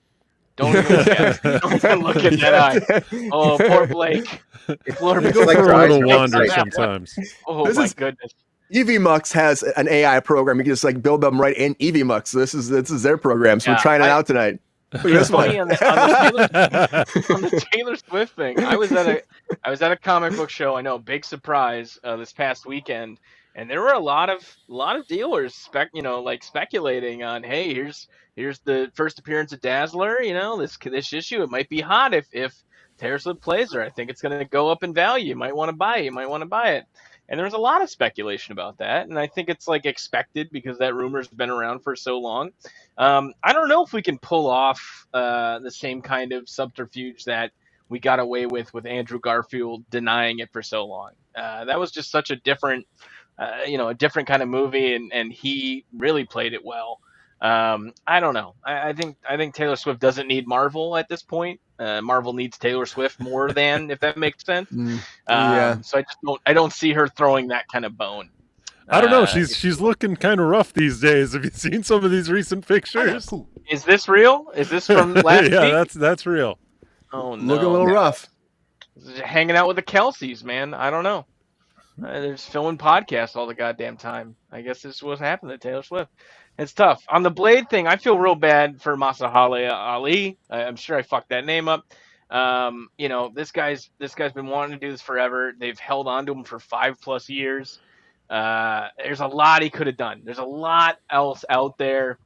Don't even look at it. Don't even look at that eye. Oh, poor Blake. It's Go like for a her eyes little are wander upside down. sometimes. Oh This my is- goodness. EVMux has an AI program. You can just like build them right in EVMux. So this is their program. So we're Yeah, trying it out tonight. Look at this Funny one. on the Taylor Swift thing. I was at a comic book show. I know, big surprise this past weekend, and there were a lot of dealers speculating on, hey, here's the first appearance of Dazzler. You know, this issue, it might be hot if Taylor Swift plays her. I think it's going to go up in value. You might want to buy it. And there was a lot of speculation about that, and I think it's like expected because that rumor's been around for so long. I don't know if we can pull off the same kind of subterfuge that we got away with Andrew Garfield denying it for so long. That was just such a different kind of movie, and he really played it well. I don't know. I think Taylor Swift doesn't need Marvel at this point. Marvel needs Taylor Swift more than, if that makes sense. Yeah. So I don't see her throwing that kind of bone. I don't know. She's looking kind of rough these days. Have you seen some of these recent pictures? Is this real? Is this from last week? Yeah, that's real. Oh no. Looking a little rough. Hanging out with the Kelseys, man. I don't know. They're just filming podcasts all the goddamn time. I guess this is what's happened to Taylor Swift. It's tough. On the Blade thing, I feel real bad for Masahale Ali. I'm sure I fucked that name up. This guy's been wanting to do this forever. They've held on to him for 5+ years. There's a lot he could have done. There's a lot else out there.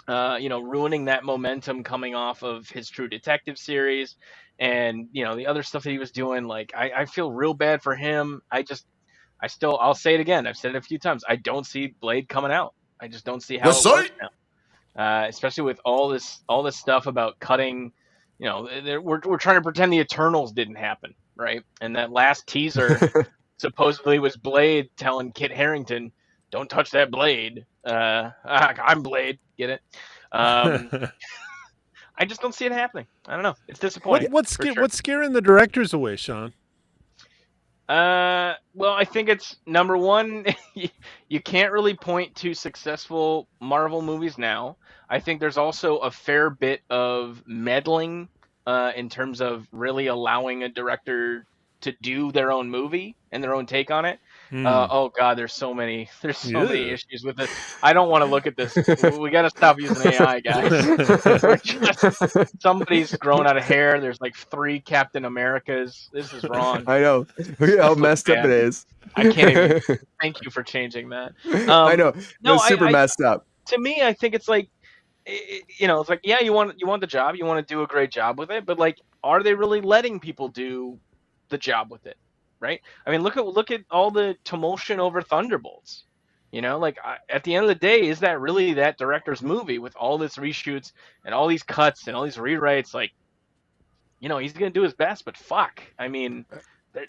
Ruining that momentum coming off of his True Detective series, and the other stuff that he was doing. Like, I feel real bad for him. I'll say it again. I've said it a few times. I don't see Blade coming out. I just don't see how it works now. Especially with all this stuff about cutting. We're trying to pretend the Eternals didn't happen, right? And that last teaser supposedly was Blade telling Kit Harington, "Don't touch that blade." I'm Blade. Get it? I just don't see it happening. I don't know. It's disappointing. What's scaring the directors away, Sean? Well, I think it's number one. You can't really point to successful Marvel movies now. I think there's also a fair bit of meddling in terms of really allowing a director to do their own movie and their own take on it. Oh God, there's so many issues with this. I don't want to look at this. We got to stop using AI, guys. Somebody's grown out of hair. There's like 3 Captain Americas. This is wrong. I know. Look at how messed up it is. I can't even. Thank you for changing that. I know. It's super messed up. To me, I think it's like, it's like, yeah, you want the job, you want to do a great job with it, but like, are they really letting people do the job with it? Right? I mean, look at all the tumultion over Thunderbolts. At the end of the day, is that really that director's movie with all this reshoots and all these cuts and all these rewrites? Like, he's gonna do his best, but fuck. I mean,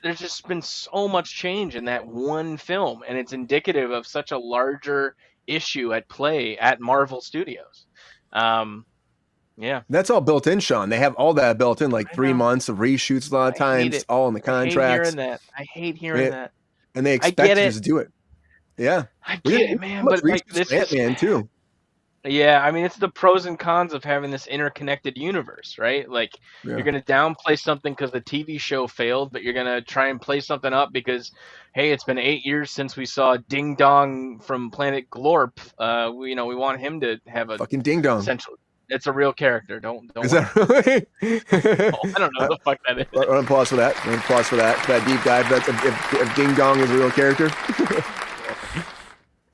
there's just been so much change in that one film, and it's indicative of such a larger issue at play at Marvel Studios. Yeah, that's all built in, Sean. They have all that built in, like 3 months of reshoots a lot of times, all in the contracts. I hate hearing that. And they expect you to do it. Yeah, I get it, man. But like this Batman too. Yeah, I mean, it's the pros and cons of having this interconnected universe, right? Like, you're going to downplay something because the TV show failed, but you're going to try and play something up because, hey, it's been 8 years since we saw Ding Dong from Planet Glorp. We want him to have a fucking Ding Dong. Central. It's a real character. Don't. Is that really? I don't know what the fuck that is. Applause for that. Applause for that. For that deep dive. That's if Ding Dong is a real character.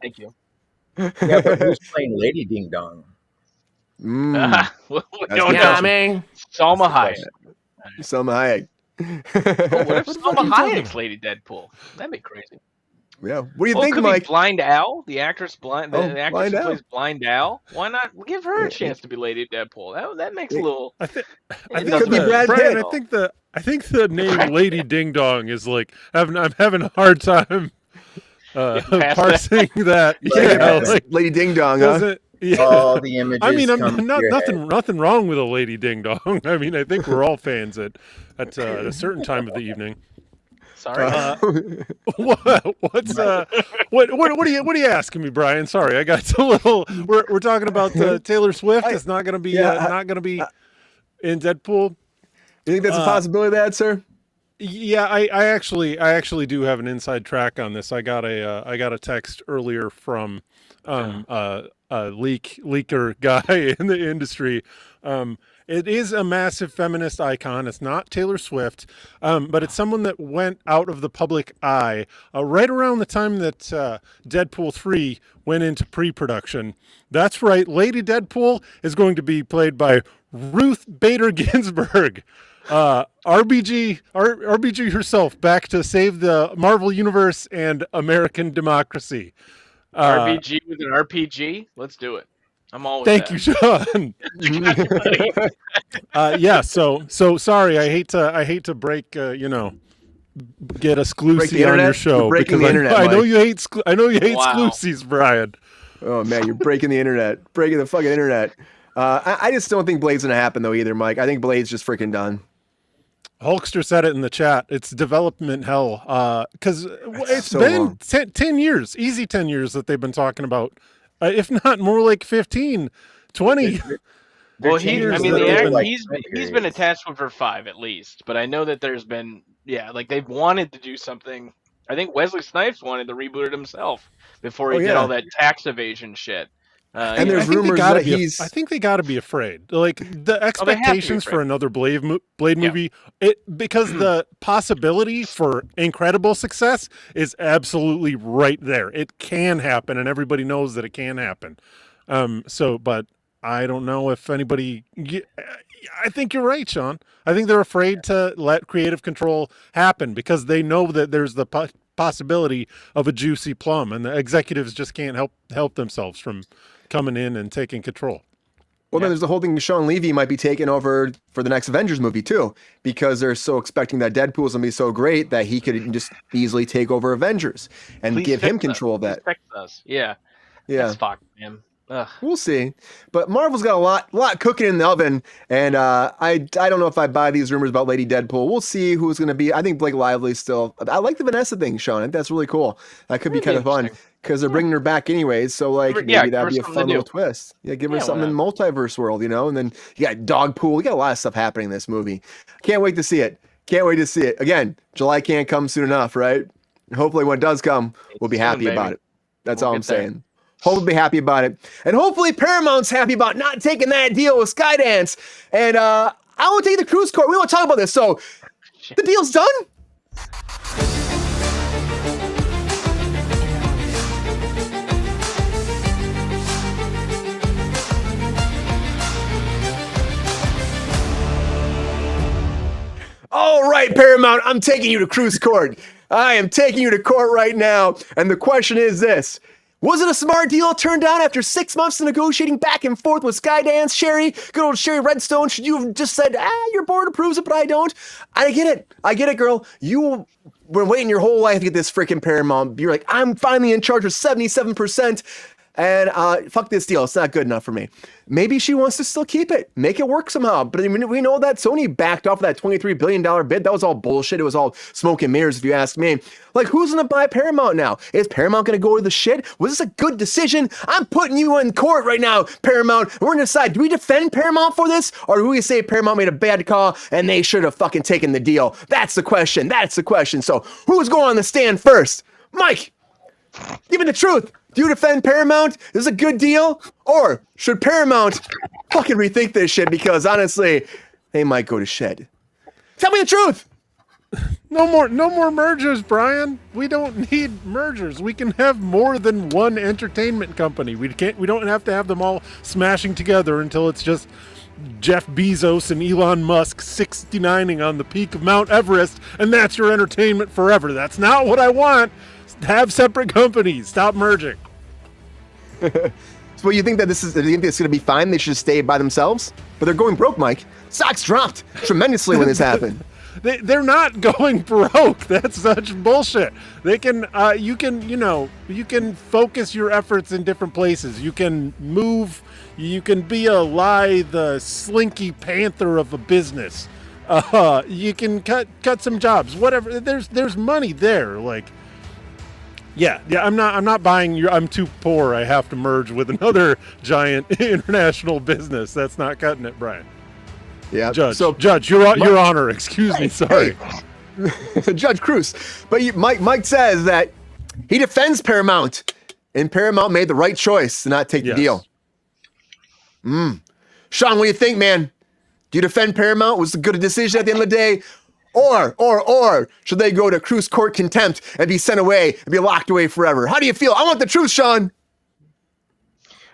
Thank you. Yeah, but who's playing Lady Ding Dong? We don't know. I mean, Salma Hayek. Salma Hayek. What if Salma Hayek's Lady Deadpool? That'd be crazy. Yeah. What do you think, Mike? Blind Al, the actress the actress who plays Blind Al. Why not give her a chance to be Lady Deadpool? That makes a little. I think could be Brad Pitt. I think the name Lady Ding Dong is like I'm having a hard time parsing that. Lady Ding Dong. Huh? All the images. I mean, I'm nothing wrong with a Lady Ding Dong. I mean, I think we're all fans at a certain time of the evening. Sorry. What are you asking me, Brian? Sorry, I got a little. We're talking about Taylor Swift. It's not going to be in Deadpool. You think that's a possibility of that, sir? Yeah, I actually do have an inside track on this. I got a text earlier from a leaker guy in the industry. It is a massive feminist icon. It's not Taylor Swift, but it's someone that went out of the public eye right around the time that Deadpool 3 went into pre-production. That's right. Lady Deadpool is going to be played by Ruth Bader Ginsburg. RBG herself, back to save the Marvel Universe and American democracy. RBG with an RPG? Let's do it. I'm always. Thank you, Sean. Yeah. So sorry. I hate to break. Get exclusive on your show because I know you hate. I know you hate exclusives, Brian. Oh man, you're breaking the internet. Breaking the fucking internet. I just don't think Blade's gonna happen though either, Mike. I think Blade's just freaking done. Hulkster said it in the chat. It's development hell. Because it's so been 10 years, easy 10 years that they've been talking about. If not more like 15, 20. Well, he's been attached to it for 5 at least. But I know that there's been, they've wanted to do something I think Wesley Snipes wanted to reboot it himself before he Oh, did yeah. all that tax evasion shit. And I there's think they rumors gotta that be. he's. I think they got to be afraid. Like the Oh, they have to be expectations for afraid. another Blade movie, because the possibility for incredible success is absolutely right there. It can happen, and everybody knows that it can happen. But I don't know if anybody. I think you're right, Sean. I think they're afraid to let creative control happen because they know that there's the possibility of a juicy plum, and the executives just can't help themselves from coming in and taking control. Well, then there's the whole thing. Sean Levy might be taking over for the next Avengers movie too, because they're so expecting that Deadpool's gonna be so great that he could just easily take over Avengers and Please give him fix us. control of that. Please fix us. Yeah. Yeah, That's fucked, man. Ugh. we'll see. But Marvel's got a lot cooking in the oven, and I don't know if I buy these rumors about Lady Deadpool. We'll see who's gonna be. I think Blake Lively's still. I like the Vanessa thing, Sean. I think that's really cool. That could be kind of fun because they're bringing her back anyways. So like maybe give that'd her be a something fun to little do. twist. Yeah, give her Yeah, why something in the multiverse world, you know. And then you got Dogpool. You got a lot of stuff happening in this movie. Can't wait to see it. Can't wait to see it. Again, July can't come soon enough, right? Hopefully when it does come, we'll be happy about it. That's all I'm saying. Hopefully be happy about it. And hopefully Paramount's happy about not taking that deal with Skydance. And I want to take the Kruse Court. We want to talk about this. So the deal's done? All right, Paramount, I'm taking you to Kruse Court. I am taking you to court right now. And the question is this. Was it a smart deal turned down after 6 months of negotiating back and forth with Skydance, Sherry? Good old Sherry Redstone. Should you have just said, your board approves it, but I don't? I get it, girl. You were waiting your whole life to get this freaking Paramount. You're like, I'm finally in charge of 77%. And fuck this deal. It's not good enough for me. Maybe she wants to still keep it. Make it work somehow. But I mean, we know that Sony backed off of that $23 billion bid. That was all bullshit. It was all smoke and mirrors, if you ask me. Like, who's going to buy Paramount now? Is Paramount going to go to the shit? Was this a good decision? I'm putting you in court right now, Paramount. We're going to decide, do we defend Paramount for this? Or do we say Paramount made a bad call and they should have fucking taken the deal? That's the question. So who's going on the stand first? Mike, give me the truth. Do you defend Paramount? Is this a good deal? Or should Paramount fucking rethink this shit? Because honestly, they might go to shed. Tell me the truth. No more mergers, Brian. We don't need mergers. We can have more than one entertainment company. We don't have to have them all smashing together until it's just Jeff Bezos and Elon Musk 69ing on the peak of Mount Everest, and that's your entertainment forever. That's not what I want. Have separate companies. Stop merging. So you think that this is going to be fine? They should just stay by themselves? But they're going broke, Mike. Stocks dropped tremendously when this happened. They're not going broke. That's such bullshit. They can, you can focus your efforts in different places. You can move. You can be a lithe, slinky panther of a business. You can cut some jobs. Whatever. There's money there. Like. Yeah, I'm not buying your. I'm too poor. I have to merge with another giant international business. That's not cutting it, Brian. Yeah, Judge, your Honor. Excuse me. Sorry, Judge Kruse. But Mike says that he defends Paramount, and Paramount made the right choice to not take the deal. Sean, what do you think, man? Do you defend Paramount? Was it a good decision at the end of the day? Or should they go to Kruse Court contempt and be sent away and be locked away forever? How do you feel? I want the truth, Sean.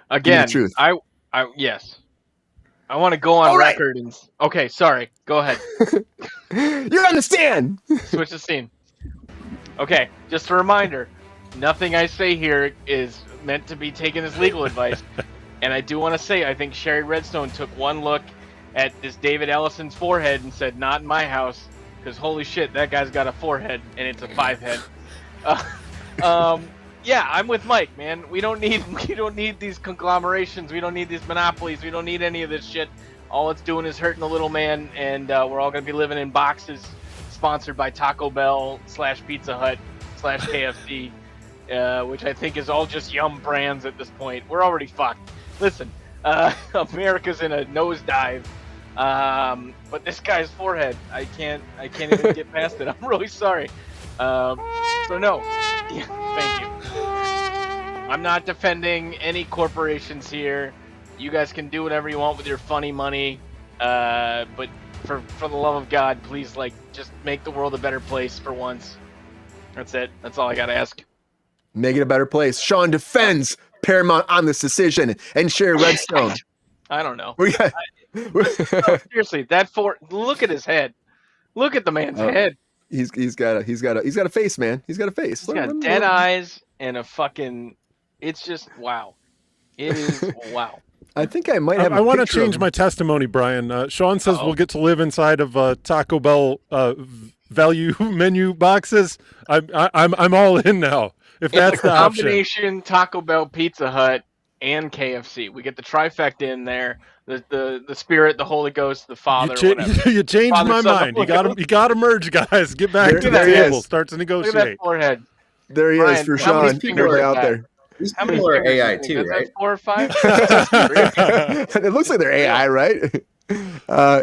Again, the truth. Yes. I want to go on record and okay, sorry. Go ahead. You understand. Switch the scene. Okay, just a reminder. Nothing I say here is meant to be taken as legal advice. And I do want to say I think Sherry Redstone took one look at this David Ellison's forehead and said, "Not in my house." Because holy shit, that guy's got a 4-head and it's a 5-head. Yeah, I'm with Mike, man. We don't need these conglomerations. We don't need these monopolies. We don't need any of this shit. All it's doing is hurting the little man, and we're all gonna be living in boxes, sponsored by Taco Bell / Pizza Hut / KFC, which I think is all just Yum brands at this point. We're already fucked. Listen, America's in a nosedive. But this guy's forehead, I can't even get past it. I'm really sorry. So no, yeah, thank you. I'm not defending any corporations here. You guys can do whatever you want with your funny money, but for the love of God, please, like, just make the world a better place for once. That's it. That's all I gotta ask. Make it a better place. Sean defends Paramount on this decision, and Sherry Redstone. I don't know. We got. No, seriously, look at his head. Look at the man's head. He's got a face, man. He's got a face. He's got dead eyes and a fucking. It's just wow. It is wow. I think I might have. I want to change my testimony, Brian. Sean says we'll get to live inside of Taco Bell value menu boxes. I'm all in now. If that's the option. Combination Taco Bell, Pizza Hut, and KFC. We get the trifecta in there. The Spirit, the Holy Ghost, the Father. You changed Father, my Son, mind. You got to merge, guys. Get back to the table. Start to negotiate. Look at that forehead. There he Brian, is for how many Sean. people Right are out that? there. These How many people are fingers AI do you too, think? right? Is that 4 or 5? It looks like they're AI, right?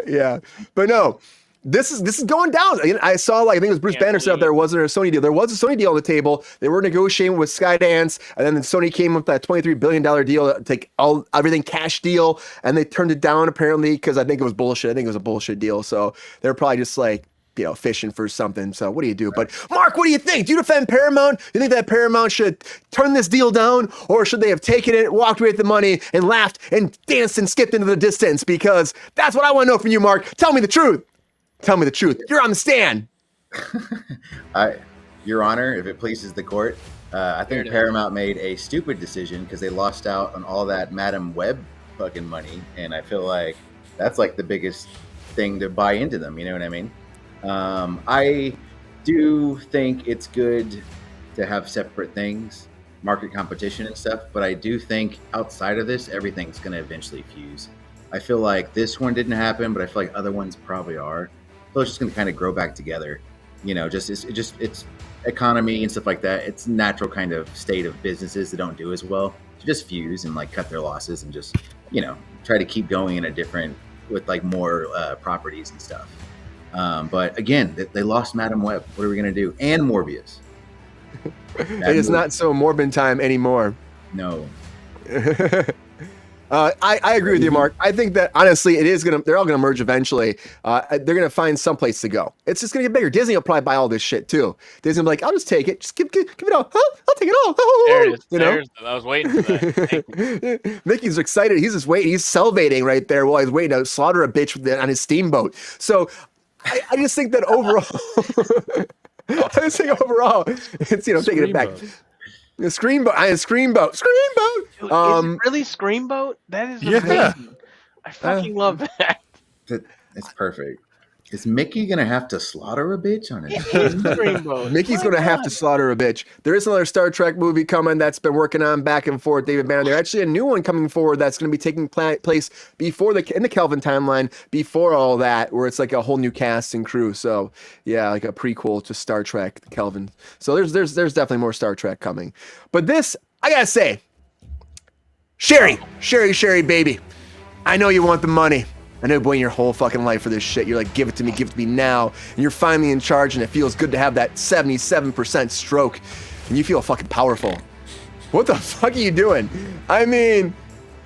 Yeah, but no, this is going down. I saw, like, I think it was Bruce Banner said out there wasn't a Sony deal. There was a Sony deal on the table. They were negotiating with Skydance, and then Sony came with that $23 billion deal to take everything cash deal, and they turned it down apparently because I think it was bullshit. I think it was a bullshit deal. So they're probably just like, fishing for something. So what do you do? But Mark, what do you think? Do you defend Paramount? You think that Paramount should turn this deal down, or should they have taken it, walked away with the money, and laughed and danced and skipped into the distance? Because that's what I want to know from you, Mark. Tell me the truth. Tell me the truth. You're on the stand. Your Honor, if it pleases the court, I think Paramount made a stupid decision because they lost out on all that Madam Web fucking money, and I feel like that's like the biggest thing to buy into them. You know what I mean? I do think it's good to have separate things, market competition and stuff, but I do think outside of this, everything's going to eventually fuse. I feel like this one didn't happen, but I feel like other ones probably are. So it's just going to kind of grow back together. It's economy and stuff like that. It's natural kind of state of businesses that don't do as well to just fuse and like cut their losses and just, try to keep going in a different with like more properties and stuff. But again, they lost Madam Web. What are we going to do? And Morbius. It is not so Morbin time anymore. No. I agree with you, Mark. I think that honestly, they're all gonna merge eventually. They're gonna find some place to go. It's just gonna get bigger. Disney will probably buy all this shit too. Disney will be like, I'll just take it. Just give it all. Huh? I'll take it all. There it is. I was waiting for that. Mickey's excited. He's just waiting. He's salivating right there while he's waiting to slaughter a bitch on his steamboat. So I just think that overall, it's taking it back. Screamboat. Screamboat. Dude, is it really Screamboat? That is amazing. I fucking love that. It's perfect. Is Mickey gonna have to slaughter a bitch on it? Screamboat. Mickey's gonna have to slaughter a bitch. There is another Star Trek movie coming that's been working on back and forth. David Banner. There's actually a new one coming forward that's gonna be taking place before in the Kelvin timeline, before all that, where it's like a whole new cast and crew. So yeah, like a prequel to Star Trek, the Kelvin. So there's definitely more Star Trek coming. But this, I gotta say, Sherry, baby, I know you want the money. I know you've been waiting your whole fucking life for this shit. You're like, give it to me now. And you're finally in charge, and it feels good to have that 77% stroke. And you feel fucking powerful. What the fuck are you doing? I mean,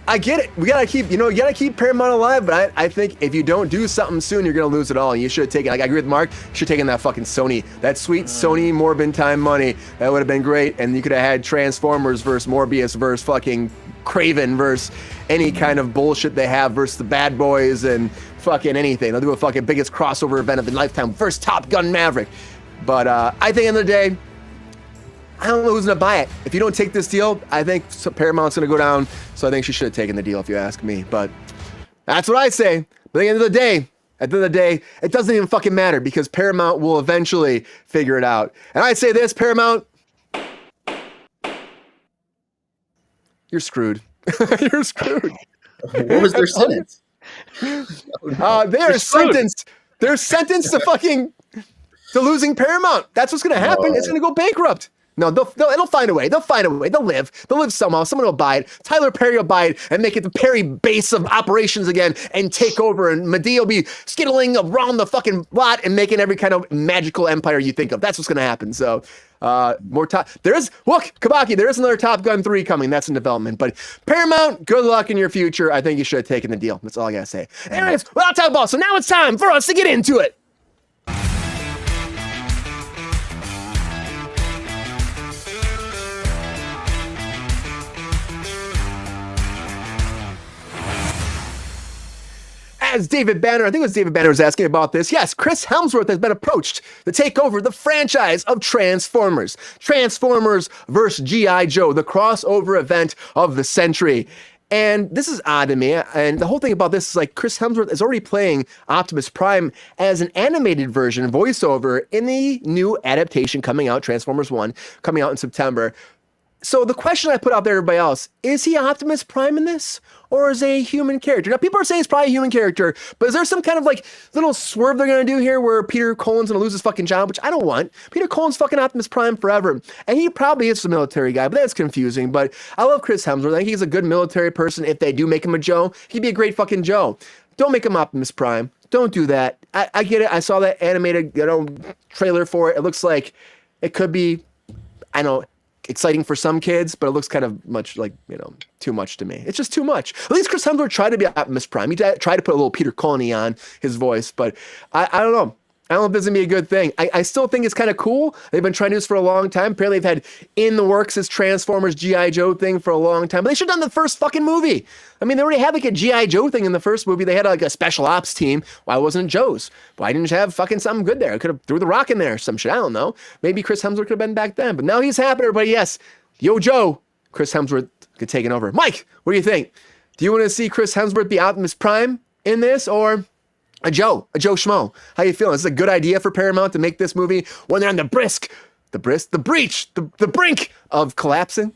I get it. We gotta keep Paramount alive, but I think if you don't do something soon, you're gonna lose it all. And you should have taken, like I agree with Mark, you should have taken that fucking Sony, that sweet Sony Morbin time money. That would have been great. And you could have had Transformers versus Morbius versus fucking Craven versus any kind of bullshit they have versus the Bad Boys and fucking anything. They'll do a fucking biggest crossover event of the lifetime versus Top Gun Maverick. But I think at the end of the day, I don't know who's gonna buy it. If you don't take this deal, I think Paramount's gonna go down. So I think she should have taken the deal if you ask me. But that's what I say. But at the end of the day, it doesn't even fucking matter because Paramount will eventually figure it out. And I say this, Paramount, you're screwed. You're screwed. What was their sentence? They're sentenced to losing Paramount. That's what's gonna happen. It's gonna go bankrupt. No, it'll find a way. They'll find a way. They'll live. They'll live somehow. Someone will buy it. Tyler Perry will buy it and make it the Perry base of operations again and take over. And Medea will be skittling around the fucking lot and making every kind of magical empire you think of. That's what's going to happen. So, more top. Look, Kabaki, there is another Top Gun 3 coming. That's in development. But Paramount, good luck in your future. I think you should have taken the deal. That's all I got to say. Anyways, well, I'll talk about. So now it's time for us to get into it. As David Banner, I think it was David Banner was asking about this. Yes, Chris Hemsworth has been approached to take over the franchise of Transformers. Transformers versus G.I. Joe, the crossover event of the century. And this is odd to me. And the whole thing about this is like Chris Hemsworth is already playing Optimus Prime as an animated version voiceover in the new adaptation coming out, Transformers 1, coming out in September. So the question I put out there to everybody else, is he Optimus Prime in this? Or is he a human character? Now, people are saying it's probably a human character, but is there some kind of like little swerve they're going to do here where Peter Cullen's going to lose his fucking job, which I don't want. Peter Cullen's fucking Optimus Prime forever. And he probably is a military guy, but that's confusing. But I love Chris Hemsworth. I think he's a good military person. If they do make him a Joe, he'd be a great fucking Joe. Don't make him Optimus Prime. Don't do that. I get it. I saw that animated trailer for it. It looks like it could be, I know, exciting for some kids, but it looks kind of much like, too much to me. It's just too much. At least Chris Hemsworth tried to be Optimus Prime. He tried to put a little Peter Cullen on his voice, but I don't know. I don't know if this is going to be a good thing. I still think it's kind of cool. They've been trying to do this for a long time. Apparently they've had in the works this Transformers G.I. Joe thing for a long time, but they should have done the first fucking movie. I mean, they already had like a G.I. Joe thing in the first movie. They had like a special ops team. Why wasn't it Joe's? Why didn't you have fucking something good there? I could have threw the Rock in there or some shit. I don't know. Maybe Chris Hemsworth could have been back then, but now he's happy, everybody. Yes. Yo, Joe, Chris Hemsworth could take it over. Mike, what do you think? Do you want to see Chris Hemsworth be Optimus Prime in this or a Joe Schmo? How you feeling? Is this a good idea for Paramount to make this movie when they're on the brink of collapsing?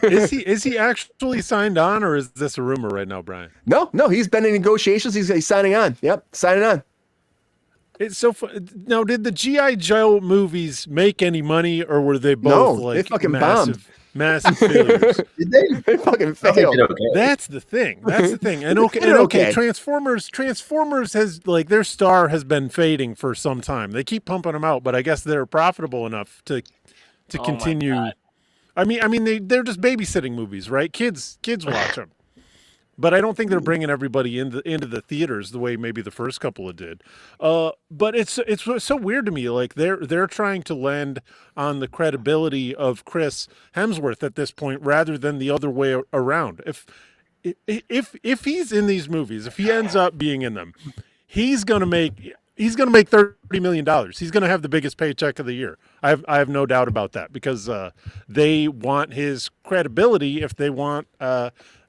Is he actually signed on, or is this a rumor right now, Brian? No, he's been in negotiations. He's signing on. Yep, signing on. It's so fun. Now, did the G.I. Joe movies make any money, or were they both they fucking bombed. Massive failures? Did they? They fucking failed. Okay. That's the thing. And okay, Transformers has their star has been fading for some time. They keep pumping them out, but I guess they're profitable enough to continue. I mean, they're just babysitting movies, right? Kids watch them. But I don't think they're bringing everybody into the theaters the way maybe the first couple of did. But it's so weird to me. Like they're trying to land on the credibility of Chris Hemsworth at this point rather than the other way around. If he's in these movies, if he ends up being in them, he's gonna make $30 million. He's gonna have the biggest paycheck of the year. I have no doubt about that because they want his credibility if they want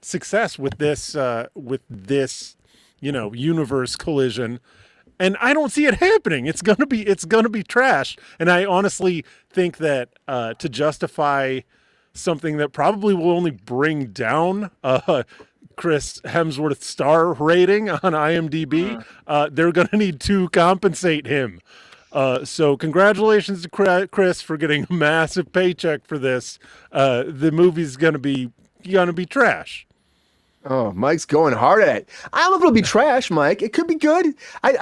success with this universe collision, and I don't see it happening. It's gonna be trash, and I honestly think that to justify something that probably will only bring down Chris Hemsworth's star rating on IMDb, they're gonna need to compensate him. So congratulations to Chris for getting a massive paycheck for this. The movie's gonna be trash. Oh, Mike's going hard at it. I don't know if it'll be trash, Mike. It could be good. I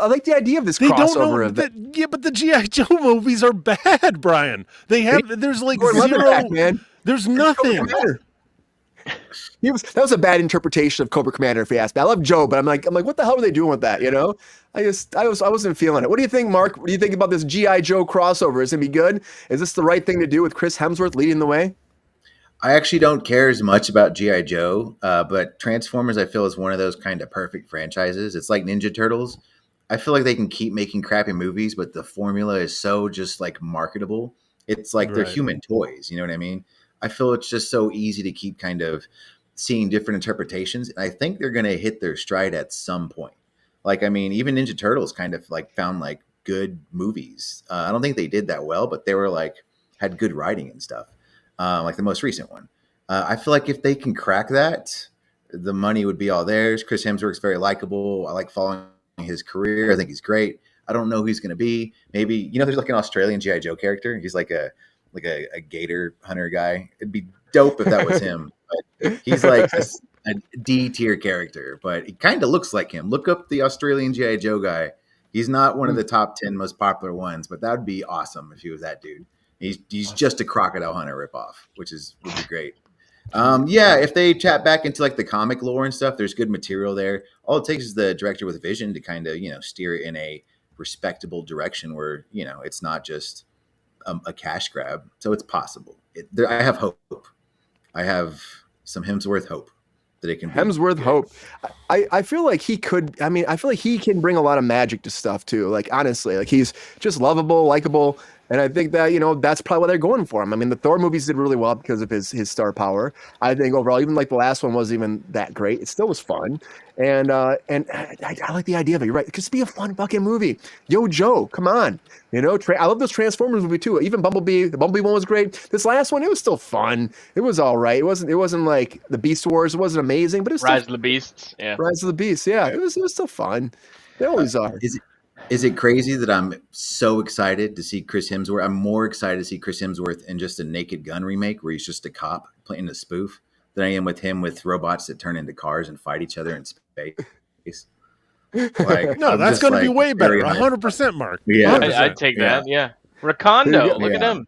like the idea of this crossover event. Yeah, but the G.I. Joe movies are bad, Brian. There's like zero. Back, man. There's nothing. That was a bad interpretation of Cobra Commander, if you ask me. I love Joe, but I'm like, what the hell were they doing with that? I wasn't feeling it. What do you think, Mark? What do you think about this G.I. Joe crossover? Is it gonna be good? Is this the right thing to do with Chris Hemsworth leading the way? I actually don't care as much about G.I. Joe, but Transformers I feel is one of those kind of perfect franchises. It's like Ninja Turtles. I feel like they can keep making crappy movies, but the formula is so just like marketable. It's like they're human toys. You know what I mean? I feel it's just so easy to keep kind of seeing different interpretations. And I think they're going to hit their stride at some point. Like, I mean, even Ninja Turtles kind of like found like good movies. I don't think they did that well, but they were like, had good writing and stuff. Like the most recent one. I feel like if they can crack that, the money would be all theirs. Chris Hemsworth's very likable. I like following his career. I think he's great. I don't know who he's going to be. Maybe, there's like an Australian G.I. Joe character. He's like like a gator hunter guy. It'd be dope if that was him. But he's like a D tier character, but he kind of looks like him. Look up the Australian G.I. Joe guy. He's not one of the top 10 most popular ones, but that would be awesome if he was that dude. He's just a crocodile hunter ripoff, would be great. Yeah, if they chat back into like the comic lore and stuff, there's good material there. All it takes is the director with vision to kind of, steer it in a respectable direction where, it's not just a cash grab. So it's possible. I have hope. I have some Hemsworth hope that it can be. Hemsworth hope. I feel like he could. I mean, I feel like he can bring a lot of magic to stuff too. Like honestly, like he's just lovable, likable, and I think that that's probably what they're going for him. I mean, the Thor movies did really well because of his star power. I think overall, even like the last one wasn't even that great. It still was fun, and I like the idea of it. You're right. It could just be a fun fucking movie. Yo, Joe, come on. I love those Transformers movie too. Even Bumblebee, the Bumblebee one was great. This last one, it was still fun. It was all right. It wasn't like the Beast Wars. It wasn't amazing, but it was Rise of the Beasts. Yeah. Rise of the Beasts. Yeah, it was still fun. They always are. Is it crazy that I'm so excited to see Chris Hemsworth? I'm more excited to see Chris Hemsworth in just a Naked Gun remake where he's just a cop playing a spoof than I am with him with robots that turn into cars and fight each other in space. Like, no, that's going to be way better. 100%, Mark. Yeah, I'd take that. Yeah, Recondo. Look at him.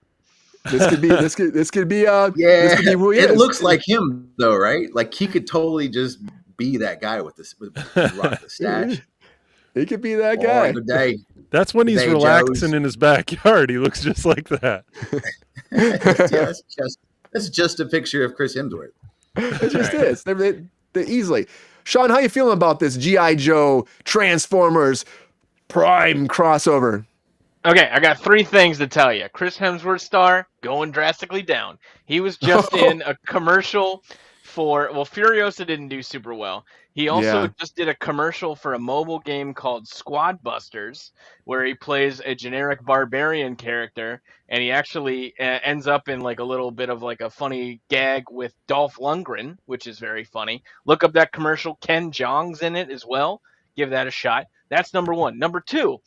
This could be. This could be. Yeah, this could be who he is. It looks like him though, right? Like he could totally just be that guy with the stash. He could be that guy. That's when he's relaxing in his backyard. He looks just like that. That's just a picture of Chris Hemsworth. It just is. They're easily. Sean, how you feeling about this G.I. Joe Transformers Prime crossover? Okay, I got 3 things to tell you. Chris Hemsworth star going drastically down. He was just in a commercial for, Furiosa didn't do super well. He also just did a commercial for a mobile game called Squad Busters, where he plays a generic barbarian character, and he actually ends up in like a little bit of like a funny gag with Dolph Lundgren, which is very funny. Look up that commercial. Ken Jeong's in it as well. Give that a shot. That's number 1. Number 2,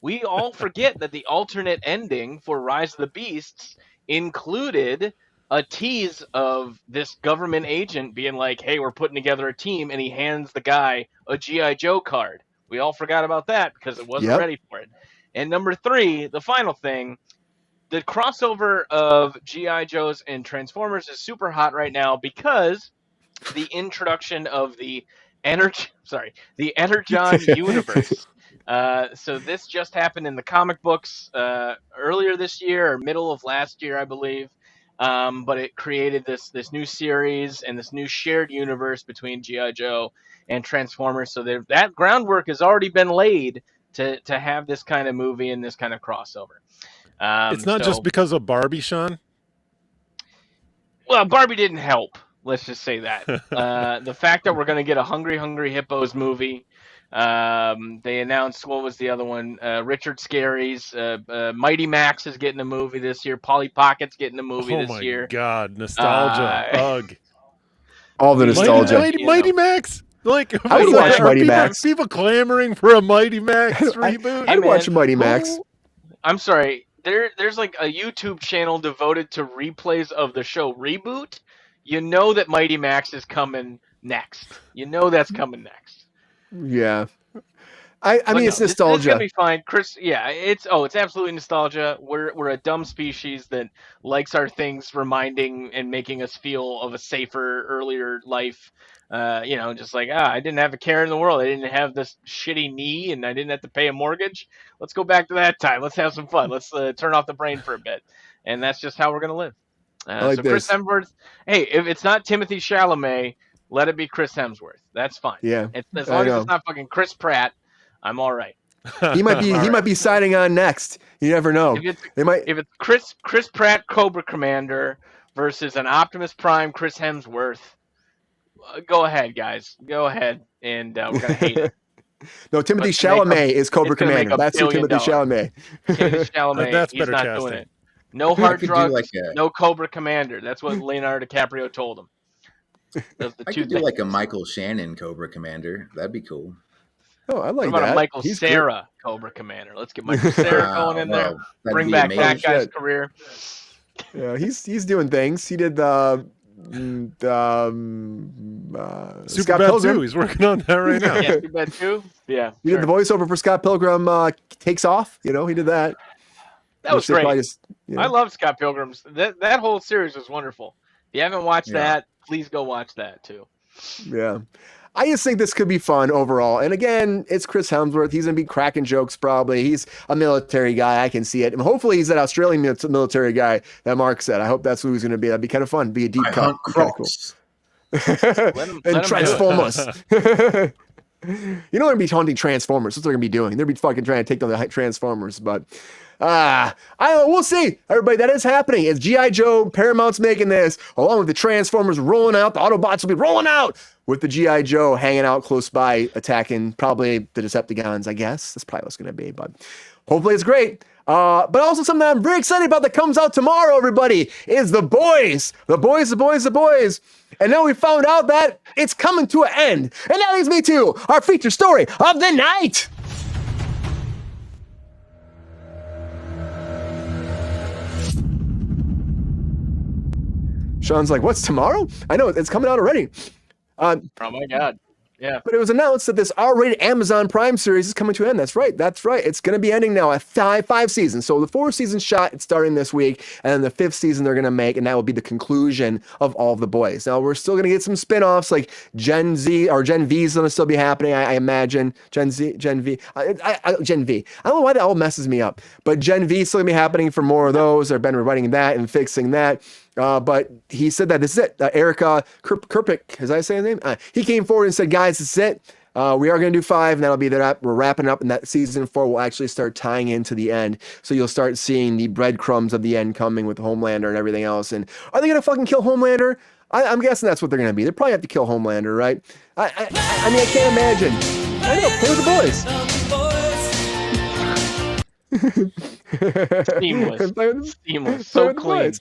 we all forget that the alternate ending for Rise of the Beasts included a tease of this government agent being like, hey, we're putting together a team, and he hands the guy a G.I. Joe card. We all forgot about that because it wasn't ready for it. And number 3, the final thing, the crossover of G.I. Joes and Transformers is super hot right now because the introduction of the Energon universe. So this just happened in the comic books earlier this year or middle of last year, I believe. But it created this new series and this new shared universe between G.I. Joe and Transformers. So that groundwork has already been laid to have this kind of movie and this kind of crossover. It's not just because of Barbie, Sean? Well, Barbie didn't help. Let's just say that. The fact that we're going to get a Hungry Hungry Hippos movie. They announced, what was the other one? Richard Scarry's Mighty Max is getting a movie this year. Polly Pocket's getting a movie this year. Oh my God, nostalgia. Ugh. All the nostalgia. Mighty Max? Like, I would watch Mighty Max. People clamoring for a Mighty Max reboot? I'd watch Mighty Max. I'm sorry. There's like a YouTube channel devoted to replays of the show Reboot. You know that Mighty Max is coming next. You know that's coming next. Yeah. I mean, it's nostalgia. It's gonna be fine, Chris. Yeah, it's absolutely nostalgia. We're a dumb species that likes our things reminding and making us feel of a safer, earlier life. Just like I didn't have a care in the world. I didn't have this shitty knee, and I didn't have to pay a mortgage. Let's go back to that time. Let's have some fun. Let's turn off the brain for a bit, and that's just how we're gonna live. Chris Hemsworth. Hey, if it's not Timothy Chalamet, let it be Chris Hemsworth. That's fine. Yeah, as long as it's not fucking Chris Pratt, I'm all right. He might be signing on next. You never know. If it's Chris Pratt Cobra Commander versus an Optimus Prime Chris Hemsworth, go ahead, guys. Go ahead, and we're gonna hate it. No, Timothy Chalamet is Cobra Commander. That's who Timothy Chalamet. Timothy Chalamet. That's he's better not casting. doing it. No hard drugs. No Cobra Commander. That's what Leonardo DiCaprio told him. I could do like a Michael Shannon Cobra Commander. That'd be cool. Oh, I What like about a that. Michael He's great. Cera Cobra Commander? Let's get Michael Cera going in there. Well, that'd Bring be back amazing. that guy's Shit. career. Yeah, he's doing things. He did Scott Superbad Pilgrim. 2. He's working on that right now. Yeah, Superbad 2. Yeah, He did the voiceover for Scott Pilgrim Takes Off. You know, he did that. that was Which they probably great. just, you know. I love Scott Pilgrim's. That whole series was wonderful. If you haven't watched that, please go watch that too. Yeah. I just think this could be fun overall. And again, it's Chris Hemsworth. He's going to be cracking jokes probably. He's a military guy. I can see it. And hopefully he's that Australian military guy that Mark said. I hope that's who he's going to be. That'd be kind of fun. Be a deep cut. Hunt Be kinda cool. crocs. And Transformers. You know they're going to be hunting Transformers. That's what they're going to be doing. They're going to be fucking trying to take down the Transformers. But I don't know. We'll see. Everybody, that is happening. It's G.I. Joe. Paramount's making this. Along with the Transformers rolling out. The Autobots will be rolling out. With the G.I. Joe hanging out close by, attacking probably the Decepticons, I guess. That's probably what's going to be. But hopefully it's great. But also something I'm very excited about that comes out tomorrow, everybody, is The Boys. The Boys, The Boys, The Boys. And now we found out that it's coming to an end. And that leads me to our feature story of the night. Sean's like, what's tomorrow? I know, it's coming out already. Oh my God. Yeah. But it was announced that this R-rated Amazon Prime series is coming to an end. That's right. That's right. It's going to be ending now at five seasons. So the 4-season shot, it's starting this week. And then the 5th season they're going to make, and that will be the conclusion of all of The Boys. Now, we're still going to get some spin-offs like Gen Z, or Gen V is going to still be happening, I imagine. Gen V. Gen V. I don't know why that all messes me up. But Gen V is still going to be happening for more of those. They've been rewriting that and fixing that. But he said that this is it. Erica Kirpick, as I say his name, he came forward and said, guys, this is it. We are going to do 5, and that'll be that. We're wrapping up, and that season 4 will actually start tying into the end. So you'll start seeing the breadcrumbs of the end coming with Homelander and everything else. And are they going to fucking kill Homelander? I'm guessing that's what they're going to be. They probably have to kill Homelander, right? I mean, I can't imagine. I know, play with the boys. Seamless. So clean.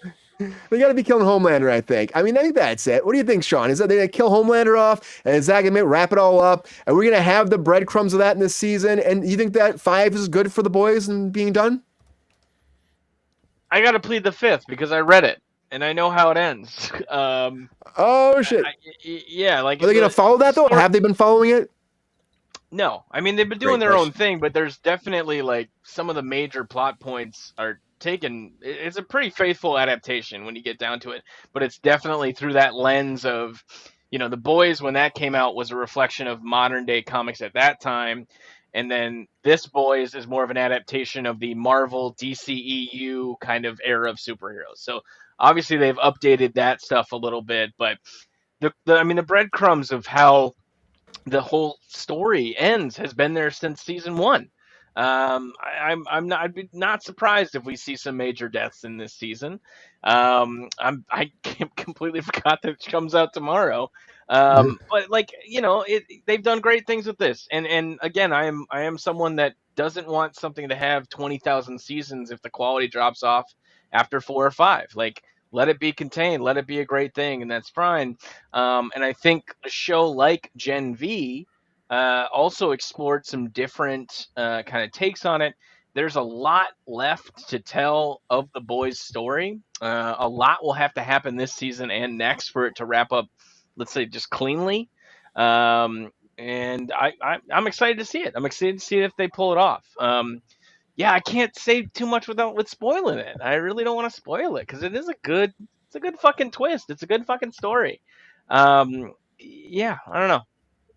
They got to be killing Homelander, I think. I think that's it. What do you think, Sean? Is that they're going to kill Homelander off, and is that going to wrap it all up? And we're going to have the breadcrumbs of that in this season? And you think that 5 is good for the boys and being done? I got to plead the 5th because I read it, and I know how it ends. Oh, shit. Yeah. Like, are they going to follow that, though? Or have they been following it? No. I mean, they've been doing their own thing, but there's definitely, like, some of the major plot points are taken. It's a pretty faithful adaptation when you get down to it, but it's definitely through that lens of, The Boys, when that came out, was a reflection of modern day comics at that time, and then this Boys is more of an adaptation of the Marvel DCEU kind of era of superheroes. So obviously they've updated that stuff a little bit, but the breadcrumbs of how the whole story ends has been there since season 1. I'd be not surprised if we see some major deaths in this season. I completely forgot that it comes out tomorrow. But they've done great things with this. And again, I am someone that doesn't want something to have 20,000 seasons if the quality drops off after 4 or 5. Like, let it be contained, let it be a great thing, and that's fine. And I think a show like Gen V also explored some different kind of takes on it. There's a lot left to tell of the boys' story. A lot will have to happen this season and next for it to wrap up, let's say, just cleanly. And I'm excited to see it. I'm excited to see if they pull it off. I can't say too much with spoiling it. I really don't want to spoil it because it's a good fucking twist. It's a good fucking story. I don't know.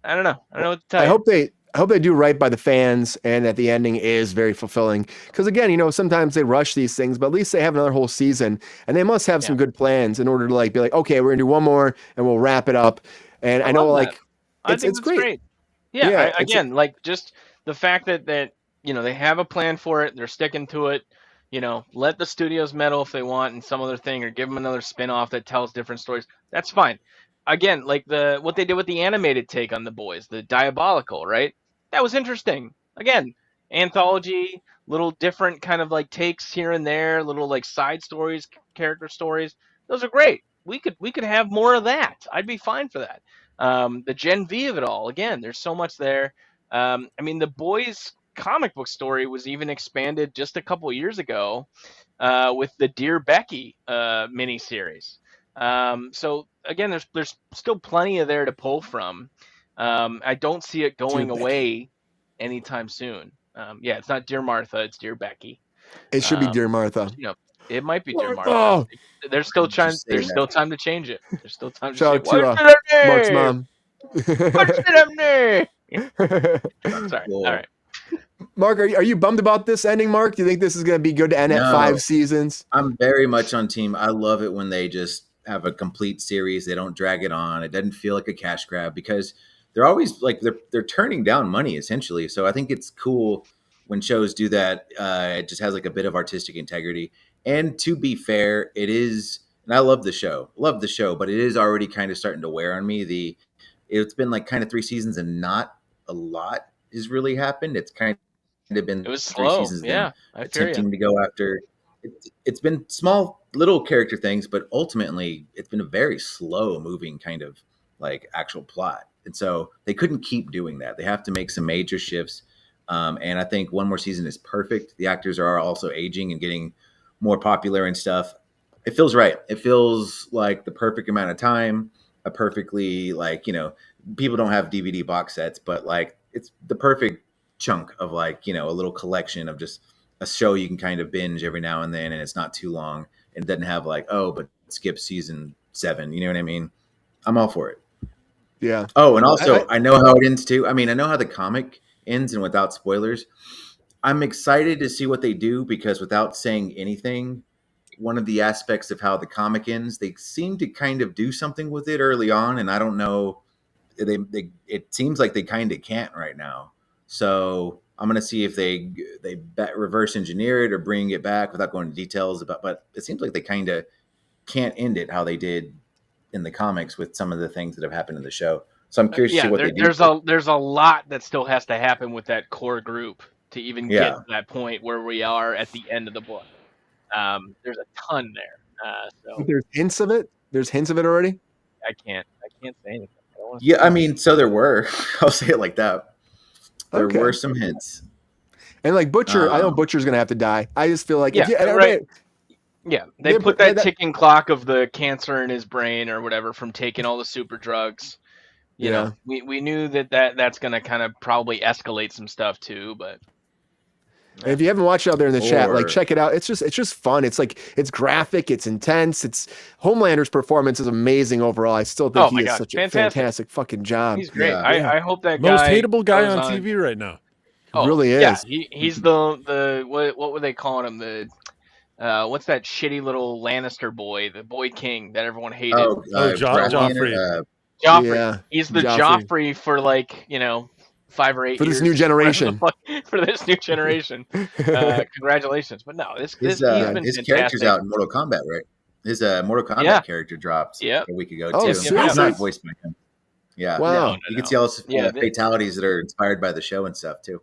I don't know what to tell you. I hope they do right by the fans and that the ending is very fulfilling. Because again, sometimes they rush these things, but at least they have another whole season and they must have some good plans in order to be like, okay, we're gonna do one more and we'll wrap it up. And I know it's great. Yeah. Just the fact that they have a plan for it, they're sticking to it. Let the studios meddle if they want in some other thing, or give them another spin-off that tells different stories. That's fine. Again, like what they did with the animated take on the boys, the Diabolical, right? That was interesting. Again, anthology, little different kind of like takes here and there, little like side stories, character stories. Those are great. We could have more of that. I'd be fine for that. The Gen V of it all. Again, there's so much there. I mean, the boys' comic book story was even expanded just a couple years ago with the Dear Becky miniseries. So again, there's still plenty of there to pull from. I don't see it going away anytime soon. Yeah, it's not Dear Martha, it's Dear Becky. It should be Dear Martha. You know, it might be Dear Martha! Martha. There's still Just say There's that. still time to change it. There's still time to Shout say, out what's to it Mark's name? mom. What's it name? Sorry. Cool. All right. Mark, are you bummed about this ending, Mark? Do you think this is going to be good to end at No. 5 seasons? I'm very much on team. I love it when they just have a complete series. They don't drag it on. It doesn't feel like a cash grab because they're always like they're turning down money essentially. So I think it's cool when shows do that. It just has like a bit of artistic integrity. And to be fair, it is. And I love the show, but it is already kind of starting to wear on me. It's been like kind of 3 seasons and not a lot has really happened. It's kind of been It was 3 slow. seasons. Yeah, I feel Attempting you. to go after it's been small little character things, but ultimately it's been a very slow moving kind of like actual plot. And so they couldn't keep doing that. They have to make some major shifts. And I think one more season is perfect. The actors are also aging and getting more popular and stuff. It feels right. It feels like the perfect amount of time, a perfectly like, people don't have DVD box sets, but like it's the perfect chunk of like, a little collection of just a show you can kind of binge every now and then, and it's not too long. It doesn't have like, oh, but skip season 7. You know what I mean? I'm all for it. Yeah. Oh, and also I know how it ends too. I mean, I know how the comic ends, and without spoilers, I'm excited to see what they do because without saying anything, one of the aspects of how the comic ends, they seem to kind of do something with it early on, and I don't know. It seems like they kind of can't right now. So I'm gonna see if they reverse engineer it or bring it back without going into details about. But it seems like they kind of can't end it how they did in the comics with some of the things that have happened in the show. So I'm curious to see what they do. There's a lot that still has to happen with that core group to even get to that point where we are at the end of the book. There's a ton there. So There's hints of it. There's hints of it already. I can't say anything. Yeah, I mean, so there were. I'll say it like that. There were some hints. And like Butcher, I know Butcher's gonna have to die. I just feel like they put that ticking clock of the cancer in his brain or whatever from taking all the super drugs. You know, we knew that's gonna kind of probably escalate some stuff too, but. And if you haven't watched it out there in the chat, like check it out. It's just fun. It's like it's graphic, it's intense. It's Homelander's performance is amazing overall. I still think he is such a fantastic fucking job. He's great. Yeah. I hope that most guy hateable guy on TV right now. He really is. Yeah, he's the what were they calling him? The what's that shitty little Lannister boy, the boy king that everyone hated? Joffrey. Joffrey. Yeah, he's the Joffrey for 5 or 8 for years. this new generation. For this new generation. Congratulations. But no, his character's out in Mortal Kombat, right? His Mortal Kombat character dropped a week ago too. Seriously? It's not voiced by him. Yeah. Wow. No, you can see all the fatalities that are inspired by the show and stuff too.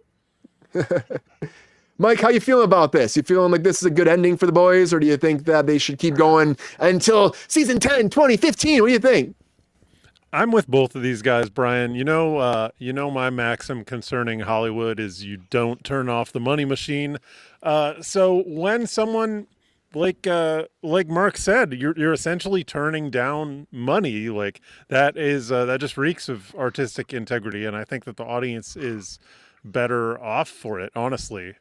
Mike, how you feeling about this? You feeling like this is a good ending for the boys, or do you think that they should keep going until season 10, 2015? What do you think? I'm with both of these guys, Brian. You know my maxim concerning Hollywood is you don't turn off the money machine. So when someone like Mark said, you're essentially turning down money. Like that just reeks of artistic integrity, and I think that the audience is better off for it, honestly.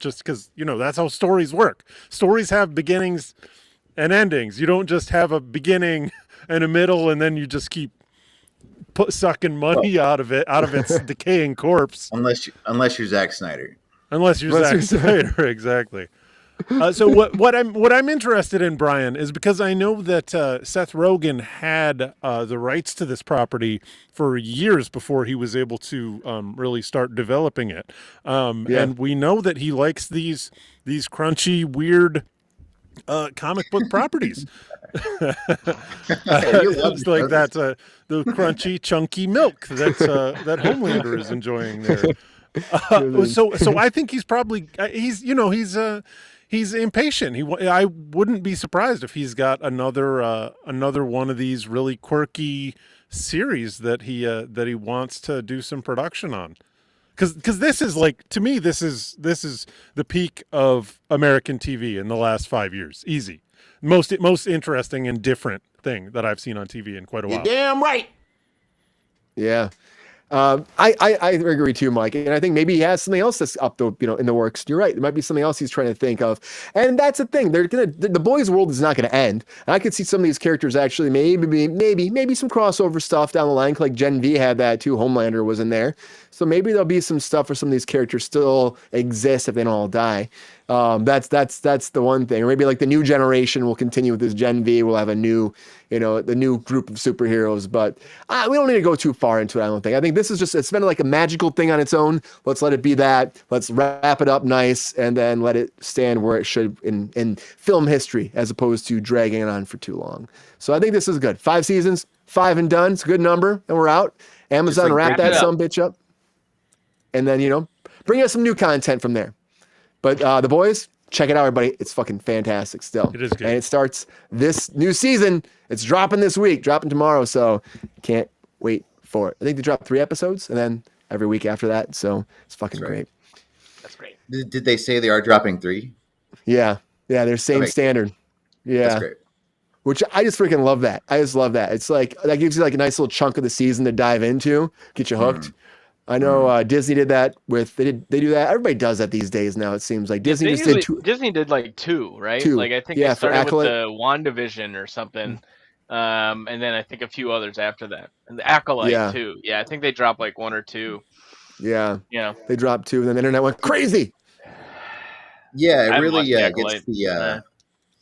Just because that's how stories work. Stories have beginnings and endings. You don't just have a beginning and a middle, and then you just keep sucking money out of its decaying corpse. Unless you're Zack Snyder. Unless you're Zack Snyder, exactly. So what I'm interested in, Brian, is because I know that Seth Rogen had the rights to this property for years before he was able to really start developing it. And we know that he likes these crunchy, weird comic book properties. It's like that's the crunchy, chunky milk that Homelander is enjoying there. So I think he's probably he's impatient. I wouldn't be surprised if he's got another one of these really quirky series that he wants to do some production on. because this is like, to me, this is the peak of American TV in the last 5 years. Easy, most interesting and different thing that I've seen on TV in quite a while. You're damn right. Yeah. I agree too, Mike. And I think maybe he has something else that's up the, in the works. You're right. There might be something else he's trying to think of. And that's the thing. The boys' world is not going to end. And I could see some of these characters actually maybe some crossover stuff down the line. Like Gen V had that too. Homelander was in there. So maybe there'll be some stuff where some of these characters still exist if they don't all die. That's the one thing. Or maybe like the new generation will continue with this Gen V. We'll have a new, the new group of superheroes. But we don't need to go too far into it, I don't think. I think this is just, it's been like a magical thing on its own. Let's let it be that. Let's wrap it up nice and then let it stand where it should in film history as opposed to dragging it on for too long. So I think this is good. 5 seasons, 5 and done. It's a good number, and we're out. Amazon, wrap that some bitch up. And then, bring us some new content from there. But The Boys, check it out, everybody. It's fucking fantastic still. It is good. And it starts this new season. It's dropping this week, dropping tomorrow. So can't wait for it. I think they drop 3 episodes and then every week after that. So it's fucking great. That's great. Did they say they are dropping 3? Yeah. Yeah, they're same standard. Yeah. That's great. Which I just freaking love that. I just love that. It's like, that gives you like a nice little chunk of the season to dive into, get you hooked. I know Disney did that with, they do that. Everybody does that these days now, it seems like. Disney just did 2. Disney did like 2, right? 2. Like I think Yeah, they started for with the WandaVision or something. And then I think a few others after that. And the Acolyte too. Yeah, I think they dropped like 1 or 2. Yeah. They dropped 2 and then the internet went crazy. Yeah, it really gets Acolyte. the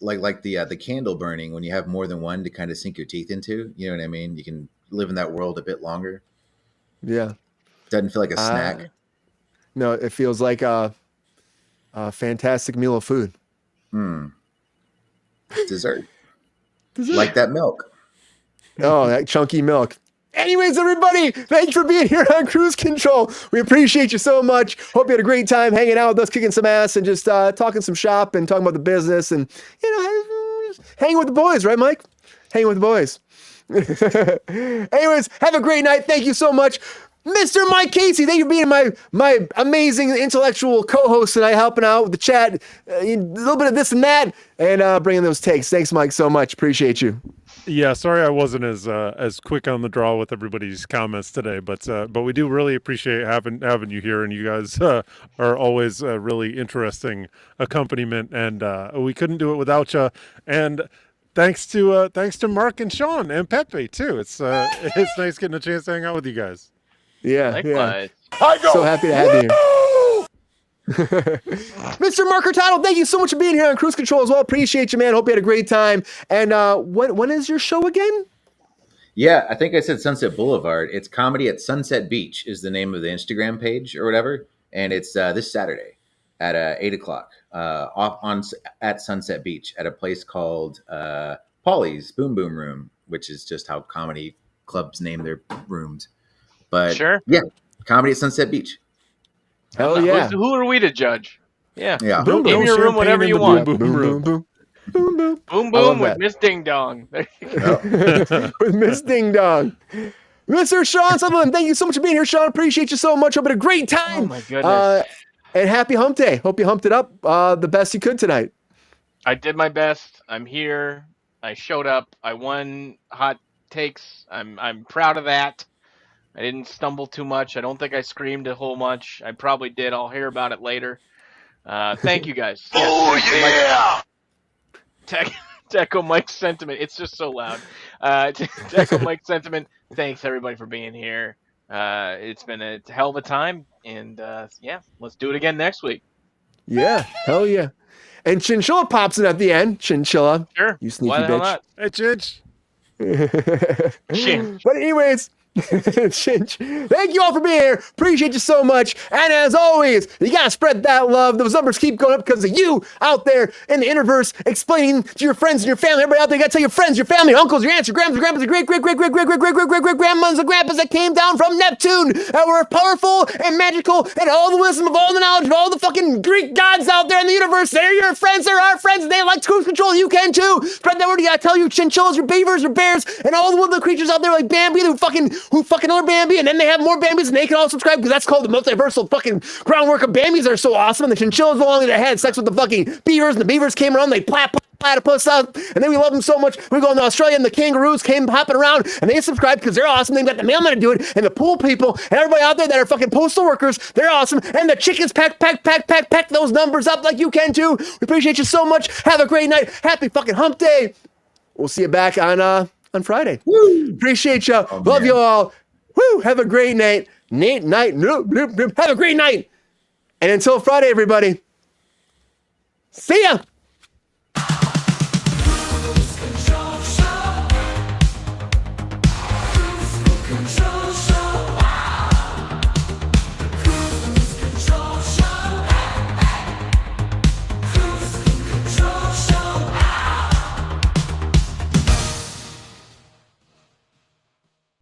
like the candle burning when you have more than one to kind of sink your teeth into. You know what I mean? You can live in that world a bit longer. Yeah. Doesn't feel like a snack. No, it feels like a fantastic meal of food. Dessert. Like that milk. Oh, that chunky milk. Anyways, everybody, thanks for being here on Kruse Control. We appreciate you so much. Hope you had a great time hanging out with us, kicking some ass, and just talking some shop and talking about the business and, hanging with the boys, right, Mike? Hanging with the boys. Anyways, have a great night. Thank you so much. Mr. Mike Casey, thank you for being my amazing intellectual co-host tonight, helping out with the chat, a little bit of this and that, and bringing those takes. Thanks, Mike, so much. Appreciate you. Yeah, sorry I wasn't as quick on the draw with everybody's comments today, but we do really appreciate having you here, and you guys are always a really interesting accompaniment, and we couldn't do it without you. And thanks to Mark and Sean and Pepe too. It's nice getting a chance to hang out with you guys. Yeah, Likewise. So happy to have you. Mr. Mark Hurtado, thank you so much for being here on Kruse Control as well. Appreciate you, man. Hope you had a great time. And when is your show again? Yeah, I think I said Sunset Boulevard. It's Comedy at Sunset Beach is the name of the Instagram page or whatever. And it's this Saturday at 8 o'clock at Sunset Beach at a place called Polly's Boom Boom Room, which is just how comedy clubs name their rooms. But yeah, Comedy at Sunset Beach. Hell yeah. Who are we to judge? Yeah. Boom, Give boom. your room whatever you want. Boom boom room. Boom, boom. Boom, Boom boom with Miss Ding Dong. There you go. with Miss Ding Dong. Mr. Sean Sutherland, thank you so much for being here, Sean. Appreciate you so much. Hope you had a great time. Oh my goodness. And happy hump day. Hope you humped it up the best you could tonight. I did my best. I'm here. I showed up. I won hot takes. I'm proud of that. I didn't stumble too much. I don't think I screamed a whole much. I probably did. I'll hear about it later. Thank you guys. Oh, To echo Mike's sentiment. It's just so loud. To echo Mike's sentiment, thanks everybody for being here. It's been a hell of a time. And let's do it again next week. Yeah, hell yeah. And Chinchilla pops in at the end. Chinchilla. Sure. You sneaky Why the hell bitch. not? Hey, Chinch. Chinch. But anyways, Chinch, thank you all for being here. Appreciate you so much. And as always, you gotta spread that love. Those numbers keep going up because of you out there in the universe, explaining to your friends and your family. Everybody out there, you gotta tell your friends, your family, your uncles, your aunts, your grandmas, your grandpas, your great grandmothers and grandpas that came down from Neptune that were powerful and magical and all the wisdom of all the knowledge of all the fucking Greek gods out there in the universe. They're your friends, they're our friends, and they like Kruse Control. You can too. Spread that word. You gotta tell your chinchillas, your beavers, your bears, and all the woodland creatures out there like Bambi who fucking who fucking are Bambi, and then they have more Bambis, and they can all subscribe because that's called the multiversal fucking groundwork of Bambis that are so awesome. And the chinchillas belong that had sex with the fucking beavers, and the beavers came around, they platypus up, and then we love them so much. We go to Australia, and the kangaroos came hopping around, and they subscribe because they're awesome. They've got the mailman to do it, and the pool people, and everybody out there that are fucking postal workers, they're awesome. And the chickens pack those numbers up like you can too. We appreciate you so much. Have a great night. Happy fucking hump day. We'll see you back on Friday. Woo! Appreciate you. Love you all. Woo! Have a great night. Have a great night. And until Friday, everybody. See ya.